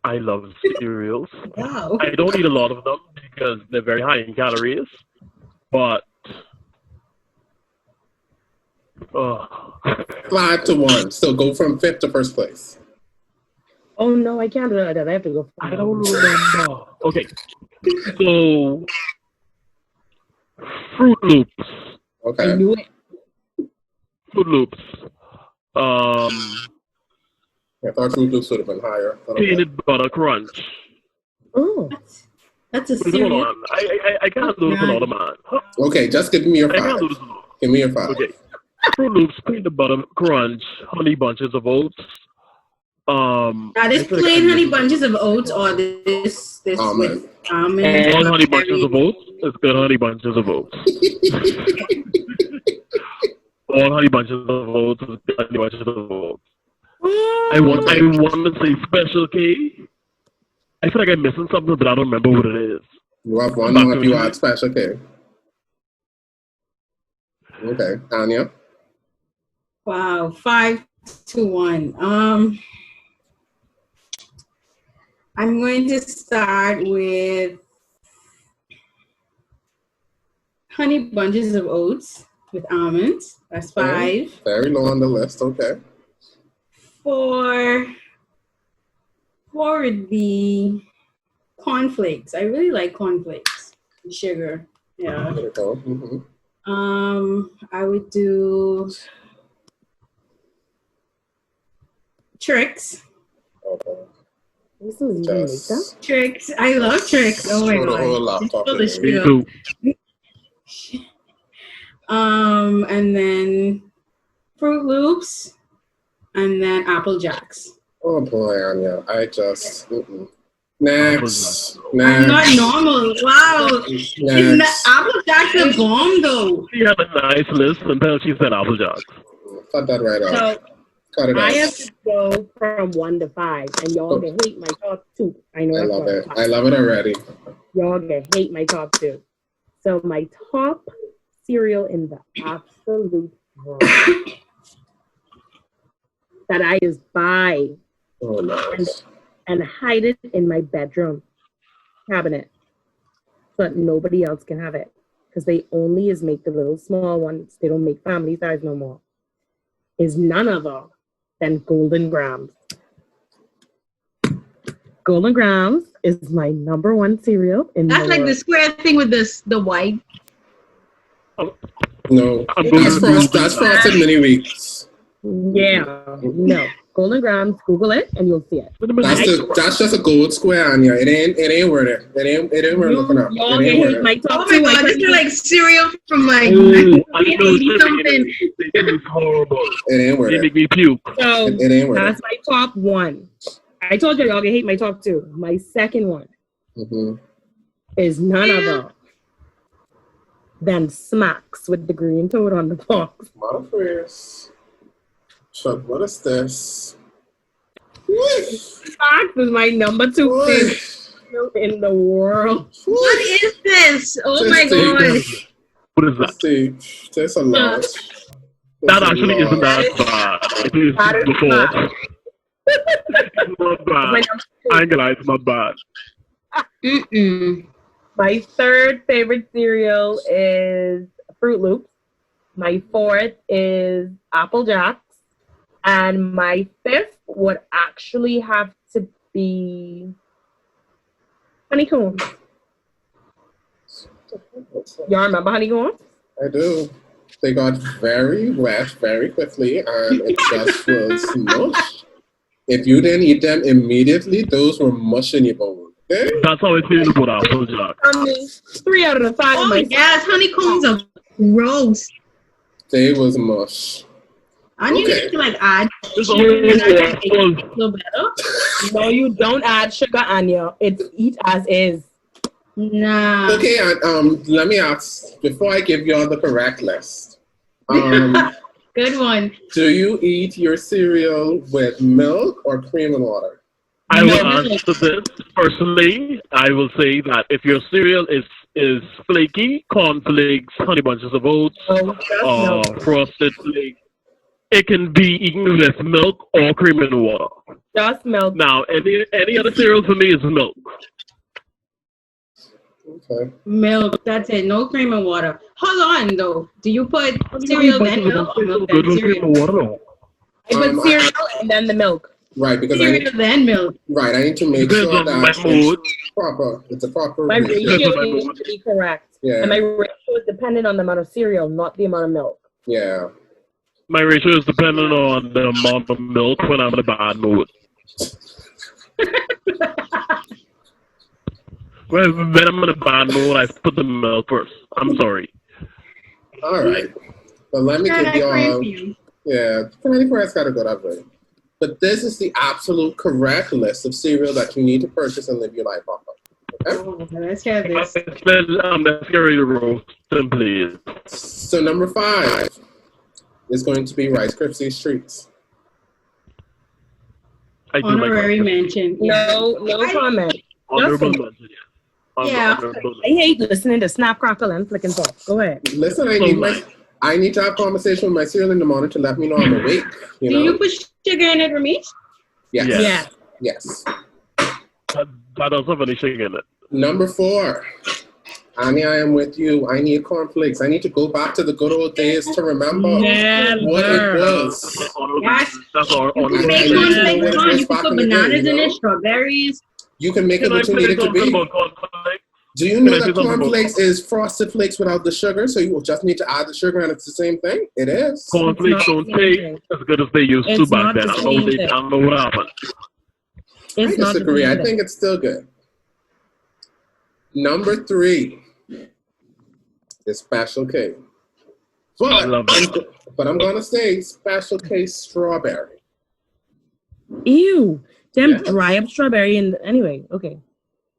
I love cereals. Wow. I don't eat a lot of them because they're very high in calories, but 5 to 1, so go from 5th to 1st place. Oh no, I can't do that. I have to go. I don't remember. Okay, so Fruit Loops. Okay. I knew it. Fruit Loops. I thought Fruit Loops would have been higher. But okay. Peanut butter crunch. Oh, That's a Hold cereal. on. I can't do this a lot, man. Okay, just give me your I can't do five. this a lot. Give me your five. Okay. Fruit Loops, peanut butter crunch, honey bunches of oats. Now this I feel like plain I'm honey missing bunches of oats or this Almond. with almonds. all honey bunches berries. of oats. It's good honey bunches of oats. All honey bunches of oats. Is good honey bunches of oats. I want to say Special K. I feel like I'm missing something, but I don't remember what it is. You have one Back more to if you you. add Special K. Okay, Anya. Wow, 5-1. I'm going to start with honey bunches of oats with almonds. That's 5. Very low on the list. Okay. 4 would be cornflakes. I really like cornflakes. Sugar. Yeah. There you go. Mm-hmm. I would do tricks. Okay. this was even later. Just Tricks. I love tricks. Oh my throw the whole god. laptop Full in of there. Me sugar. too. And then Fruit Loops, and then Apple Jacks. Oh boy, Anya. I just. Next. I'm not normal. Wow. Next. Apple Jacks are bomb though. She had a nice list until she said Apple Jacks. Cut that right out. So Cut it I out. have to go from 1 to 5, and y'all can hate my top 2. I know I that's love what it. I'm I love it already. Y'all can hate my top 2. So my top cereal in the absolute world that I just buy Oh, nice. and hide it in my bedroom cabinet so that nobody else can have it, because they only is make the little small ones. They don't make family size no more. Is none other than Golden Grams. Golden Grams is my number 1 cereal in That's the like world. the square thing with the white. No. I'm going to That's Frosted Mini Wheats. Yeah, no. Golden Grams, Google it and you'll see it. That's just a gold square, Anya. It ain't worth it. It ain't worth looking up. Y'all It ain't can worth hate it. my top Oh my 2. god, this is like cereal from like Ooh, I know 1980 something. It's horrible. It ain't worth They it. make me puke. So It ain't worth it. that's my top 1. I told you y'all can hate my top 2. My second one Mm-hmm. is none other than Smacks with the green toad on the box. Motherfuckers. Chuck, what is this? Smacks is my number 2 favorite cereal in the world. What is this? Oh my god. What is that? See, there's a lot. That actually isn't that bad. It is That is before. It's not My bad. number I ain't gonna lie, it's not bad. Mm-mm. My third favorite cereal is Fruit Loops. My fourth is Apple Jacks. And my fifth would actually have to be honeycomb. Y'all remember honeycomb? I do. They got very wet very quickly, and it just was mush. If you didn't eat them immediately, those were mush in your bowl. Okay? That's how I feel about Apple Jack. 3 out of the 5 of Oh my yes, honeycombs are gross. They was mush. And you Okay. need to like add It's sugar only and that make one. it feel better. No, you don't add sugar, Anya. It's eat as is. Nah. Okay, and let me ask, before I give you all the correct list, Good one. do you eat your cereal with milk or cream and water? I will No. answer this personally. I will say that if your cereal is flaky, cornflakes, honey bunches of oats, So just milk. frosted flakes, it can be eaten with milk or cream and water. Just milk. Now, any other cereal for me is milk. Okay. Milk. That's it. No cream and water. Hold on though. Do you put cereal then milk or milk then cereal? I put cereal and then the milk. Right, because Cereal then milk. I need to make Depends sure on that my mood. it's a proper My ratio. ratio needs to be correct. Yeah. And my ratio is dependent on the amount of cereal, not the amount of milk. Yeah. My ratio is dependent on the amount of milk when I'm in a bad mood. When I'm in a bad mood, I put the milk first. I'm sorry. All right. But let me give you all. Yeah, 24's got to go that way. But this is the absolute correct list of cereal that you need to purchase and live your life off of. Okay? Oh, let's have this. Let's get ready to roast them, please. So number 5 is going to be Rice Krispies Treats. I do Honorary like mention. No comment. honorable mention. Yeah. I hate listening to Snap, Crackle, and Flick and Pop. Go ahead. Listen, I need to have a conversation with my cereal in the morning to let me know I'm awake. You know? Do you put sugar in it, Ramesh? Yes. Yeah. Yes. That doesn't have any sugar in it. Number 4. Annie, I am with you. I need cornflakes. I need to go back to the good old days to remember what it was. Yes. That's all. You can make cornflakes fun. You can put bananas in it, strawberries. You can make it what you need it to be. Do you know that cornflakes is frosted flakes without the sugar? So you will just need to add the sugar and it's the same thing? It is. Cornflakes don't taste as good as they used to back then. I don't know what happened. I disagree. I think it's still good. Number 3 is Special K. But I'm going to say Special K strawberry. Ew. Them dry up strawberry and anyway, okay.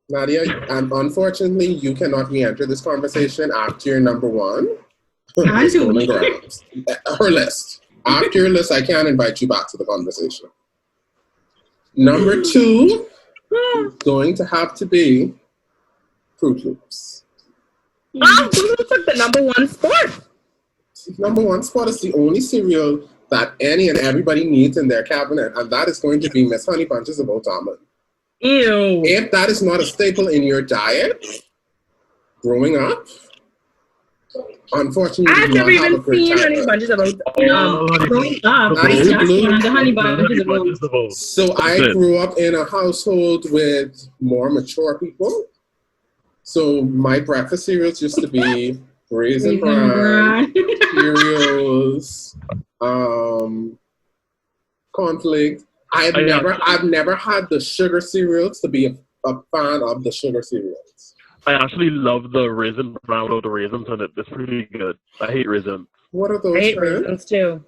Nadia, unfortunately, you cannot re-enter this conversation after your number 1. Her list. After your list, I can't invite you back to the conversation. Number 2, going to have to be Fruit Loops. Fruit Loops took the number 1 spot. Number 1 spot is the only cereal that any and everybody needs in their cabinet, and that is going to be Miss Honey Bunches of Oat Almond. Ew. If that is not a staple in your diet, growing up, unfortunately, I've never even seen Honey Bunches of Oat. Growing up, I the Honey Bunches of Oat. So I grew up in a household with more mature people. So my breakfast cereals used to be Raisin Bran, Cheerios, cornflakes. I've never had the sugar cereals to be a fan of the sugar cereals. I actually love the raisin brown or the raisins in it. It's pretty good. I hate raisins. What are those? I hate raisins too.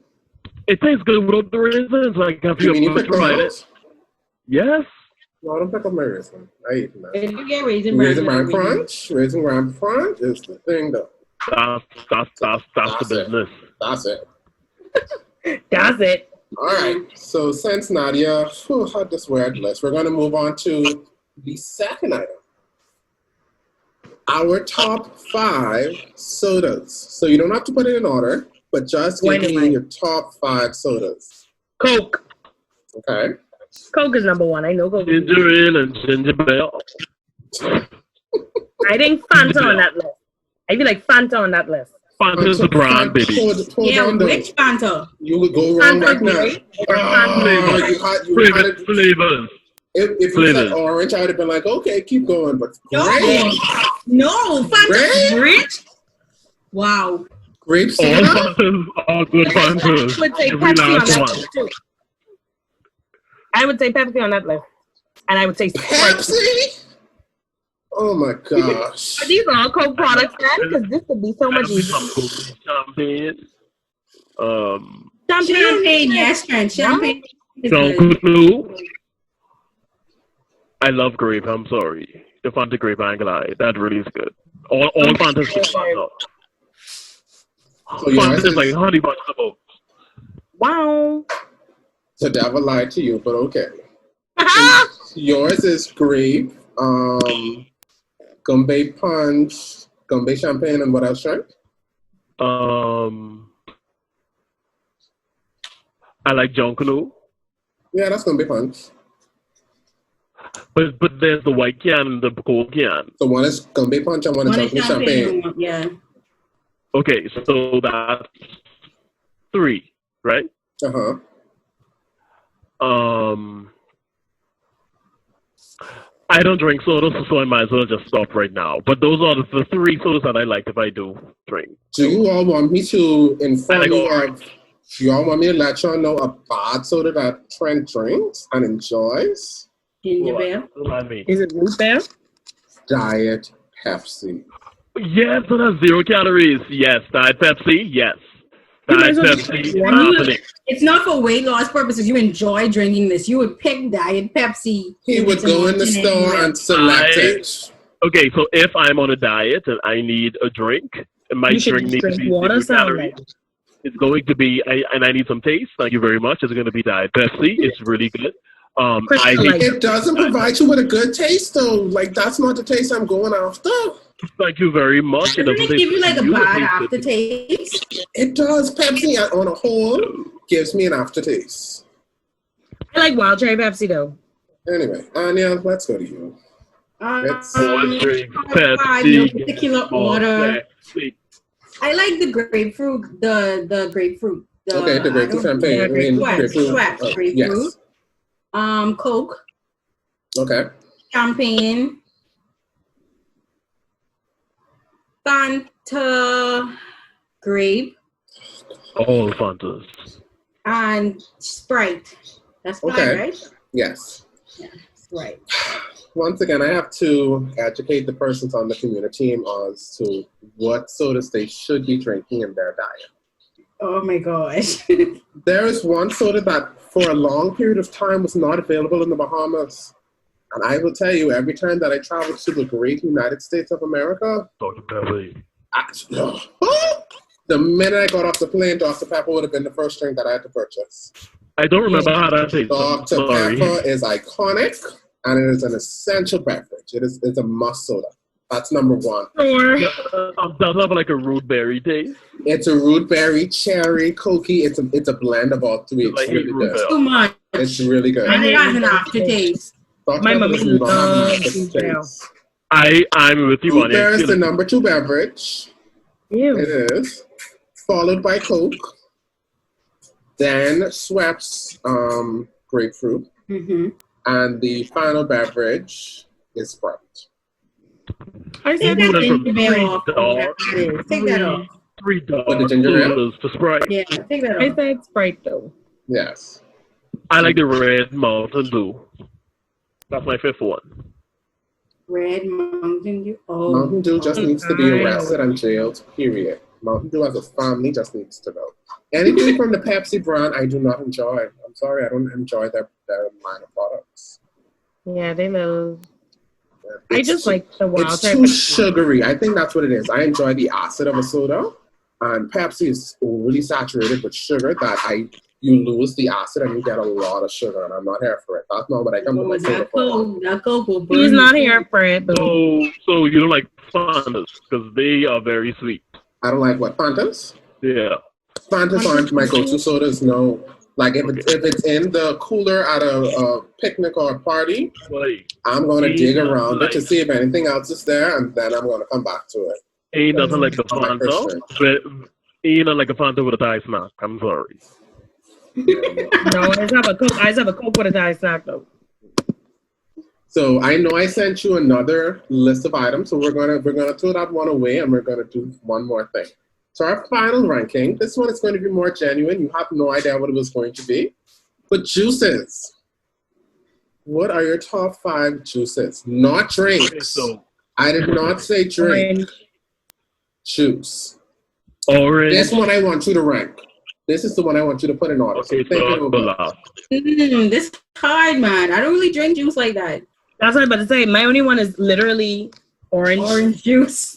It tastes good without the raisins. Like, have you ever tried it? Yes. No, I don't pick up my raisin. I eat that. If you get Raisin Bran Crunch, Raisin Bran Crunch is the thing though. That's the business. That's it. That's it. All right. So since Nadia had this weird list, we're going to move on to the second item. Our top 5 sodas. So you don't have to put it in order, but just give me your top 5 sodas. Coke. Okay. Coke is number 1. I know Coke. Ginger ale and ginger ale. I think Fanta on that list. I feel like Fanta on that list. Fanta is the brand, baby. Which Fanta? You would go wrong right now. Flavors. If you said orange, I would have been like, okay, keep going. But grape? No, Fanta grape? Wow. Grape soda? All good Fantas. I would say Pepsi on that list too. I would say Pepsi on that list. And I would say Pepsi? Oh my gosh. Are these all Coke products then? Because this would be so much easier. Champagne. Champagne, yes, friend. Champagne. I love grape. I'm sorry. The Fanta grape, I ain't gonna lie. That really is good. All Fanta's good Fanta. So Fanta is like Honey Bunches of Oats. Wow. The devil lied to you, but okay. Yours is grape. Gumbe Punch, Gumbe Champagne, and what else, right? I like John Canoe. Yeah, that's Gumbe Punch. But there's the white can and the cold can. So one is Gumbe Punch and one is Champagne. Yeah. Okay, so that's 3, right? Uh-huh. I don't drink sodas, so I might as well just stop right now. But those are the 3 sodas that I like if I do drink. Do you all want me to inform you of y'all want me to let y'all know a bad soda that Trent drinks and enjoys? Ginger beer. Remind me. Is it root beer? Diet Pepsi. Yes, it has 0 calories. Yes, Diet Pepsi. Yes, You might Diet as well Pepsi. drink Happening. It's not for weight loss purposes. You enjoy drinking this. You would pick Diet Pepsi. He would go in the store and select it. Okay, so if I'm on a diet and I need a drink, and my You should drink just needs to drink be water, 0 sound calories, like. it's going to be, and I need some taste. Thank you very much. It's going to be Diet Pepsi. It's really good. I Crystal hate. Light. It doesn't provide you with a good taste, though. Like, that's not the taste I'm going after. Thank you very much. Doesn't it give you like a taste bad good. aftertaste? It does. Pepsi, on a whole, gives me an aftertaste. I like wild cherry Pepsi though. Anyway, Anya, let's go to you. It's Drink No Pepsi. particular order. I like the grapefruit. The grapefruit. okay, the grapefruit champagne. I mean, grapefruit. Grapefruit. Yes. Coke, Okay. champagne, Fanta, grape, All Fantas. and Sprite. That's fine, Okay. right? Yes. Yeah, Sprite. Once again, I have to educate the persons on the community team as to what sodas they should be drinking in their diet. Oh my gosh. There is one soda that for a long period of time was not available in the Bahamas. And I will tell you, every time that I travel to the great United States of America, Dr. Pepsi. the minute I got off the plane, Dr. Pepper would have been the first drink that I had to purchase. I don't remember how that tastes. Dr. Sorry. Pepper is iconic, and it is an essential beverage. It's a must soda. That's number one. Sure. Does have like a root berry taste. It's a root berry, cherry, cookie. It's a blend of all three. It's I hate really root good. beer. Too much. It's really good. And it has an aftertaste. Dr. My Pepper mommy does not have an loves aftertaste. I'm with you Root on beer is the it. number 2 beverage. Ew. It is. Followed by Coke. Then Schweppes grapefruit. Mm-hmm. And the final beverage is Sprite. I Take said that that. ginger beer off. Dog. Take that off. $3 With the ginger ale? sodas for Sprite. Yeah, take that I off. said Sprite though. Yes. I like the red Mountain Dew. That's my 5th one. Red Mountain Dew. Oh. Mountain Dew just needs to be arrested and jailed, period. Mountain Dew as a family just needs to go. Anything from the Pepsi brand, I do not enjoy. I'm sorry, I don't enjoy their line of products. Yeah, they love. I It's just too- like the wild It's cherry too Pepsi. sugary. I think that's what it is. I enjoy the acid of a soda, and Pepsi is really saturated with sugar that you lose the acid and you get a lot of sugar, and I'm not here for it. That's not what I come to my soda for. That Coke will burn He's you. not here for it, but So you don't like Fantas because they are very sweet. I don't like what Fantas. Yeah. Fantas aren't my go-to sodas. No, like if it's in the cooler at a picnic or a party, Like, I'm gonna dig around it to like- see if anything else is there, and then I'm gonna come back to it. ain't nothing like a My first Fanta. But ain't nothing like a Fanta with a Thai snack. I'm sorry. no, I just have a Coke. I just have a Coke with a diet snack though. So I know I sent you another list of items, so we're gonna throw that one away, and we're gonna do one more thing. So our final ranking, this one is going to be more genuine. You have no idea what it was going to be. But juices. What are your top 5 juices? Not drinks. So I did not say drink. Orange. Juice. orange. This one I want you to rank. This is the one I want you to put in order. Okay, So think it so over. last. This hard, man. I don't really drink juice like that. That's what I'm about to say. My only one is literally orange. Orange juice.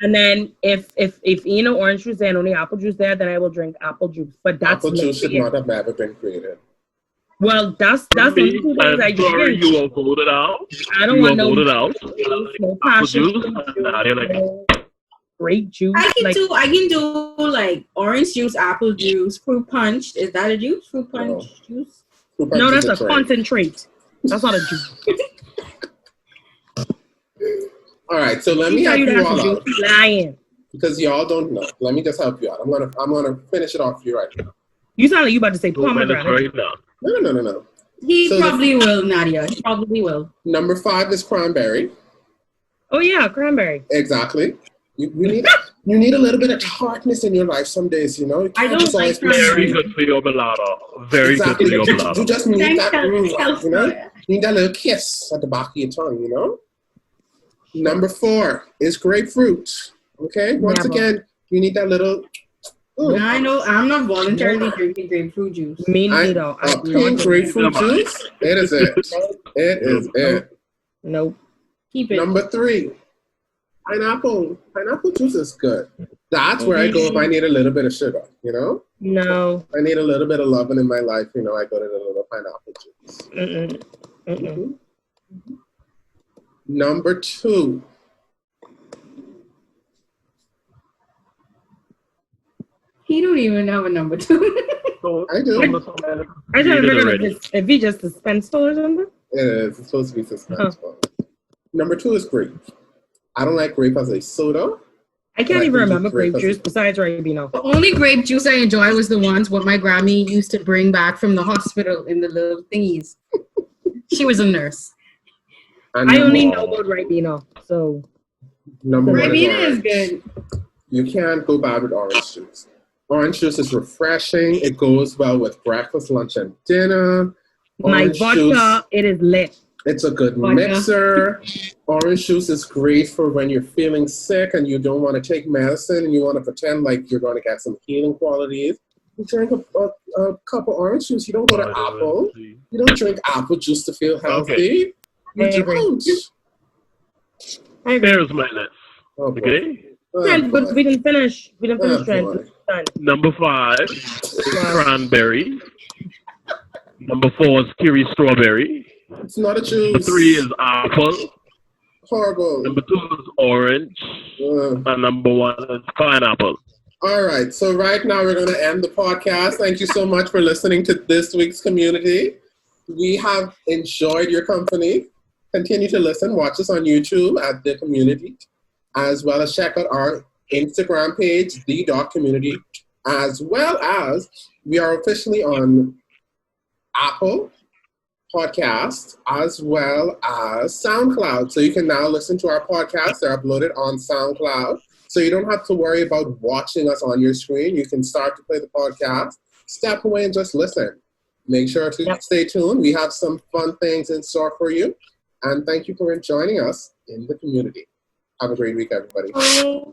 And then if you know orange juice and only apple juice there, then I will drink apple juice. But that's Apple juice should literally not have ever been created. well, that's the only two things I'm I sorry, drink. you are voted out. I don't You want are no voted out. no Apple passion juice. fruit Nah, they're like, no grape juice. I can like, do like orange juice, apple juice, fruit punch. Is that a juice? Fruit punch juice? Super no, juice that's a drink. concentrate. That's not a juice. All right, so let me Tell help you you that's all a out juice. Lying. because y'all don't know. Let me just help you out. I'm gonna finish it off for you right now. You sound like you about to say go minus pomegranate. right now. No. He So probably will, Nadia. He probably will. Number 5 is cranberry. Oh yeah, cranberry. Exactly. We need it. You need a little bit of tartness in your life some days, you know? You I can't don't just like always be Very sweet. good for your bladder. Very Exactly. good for your You bladder. just need Thanks, that, you know? Kelsey. You need that little kiss at the back of your tongue, you know? Number 4 is grapefruit. Okay? Once Never. again, you need that little... Ooh, I know I'm not voluntarily drinking grapefruit juice. Me neither. a I'm pink not grapefruit juice? It is it. It is it. Nope. Keep it. Number 3, pineapple. Pineapple juice is good. That's where I go if I need a little bit of sugar, you know? No. I need a little bit of loving in my life, you know, I go to the little pineapple juice. Mm-mm. Mm-mm. Number 2. He don't even have a number 2. So, I do. I trying to figure out already. if he just suspenseful or something. It is. It's supposed to be suspenseful. Number 2 is grape. I don't like grape as a soda. I can't even remember grape juice besides Ribena. The only grape juice I enjoy was the ones what my Grammy used to bring back from the hospital in the little thingies. She was a nurse. And I only know about Ribena, so number 1 Ribena is is good. You can't go bad with orange juice. Orange juice is refreshing. It goes well with breakfast, lunch, and dinner. my Orange vodka, juice, it is lit. it's a good Vodka. mixer. Orange juice is great for when you're feeling sick and you don't want to take medicine and you want to pretend like you're going to get some healing qualities. You drink a cup of orange juice. You don't go to apple. You don't drink apple juice to feel healthy. Okay. You I agree. don't. I agree. There's my list. Oh, boy. Okay. Oh, Trent, but boy. we didn't finish. We didn't finish, Oh, Trent. boy. Done. Number 5 is Wow. cranberry. Number 4 is kiwi strawberry. It's not a Number juice. 3 is apple. Horrible. Number 2 is orange. And number 1 is pineapple. All right. So right now we're going to end the podcast. Thank you so much for listening to this week's community. We have enjoyed your company. Continue to listen. Watch us on YouTube at The Community, as well as check out our Instagram page, the.community, as well as we are officially on Apple Podcast, as well as SoundCloud. So you can now listen to our podcasts. They're uploaded on SoundCloud. So you don't have to worry about watching us on your screen. You can start to play the podcast, step away and just listen. Make sure to stay tuned. We have some fun things in store for you. And thank you for joining us in the community. Have a great week, everybody. Bye.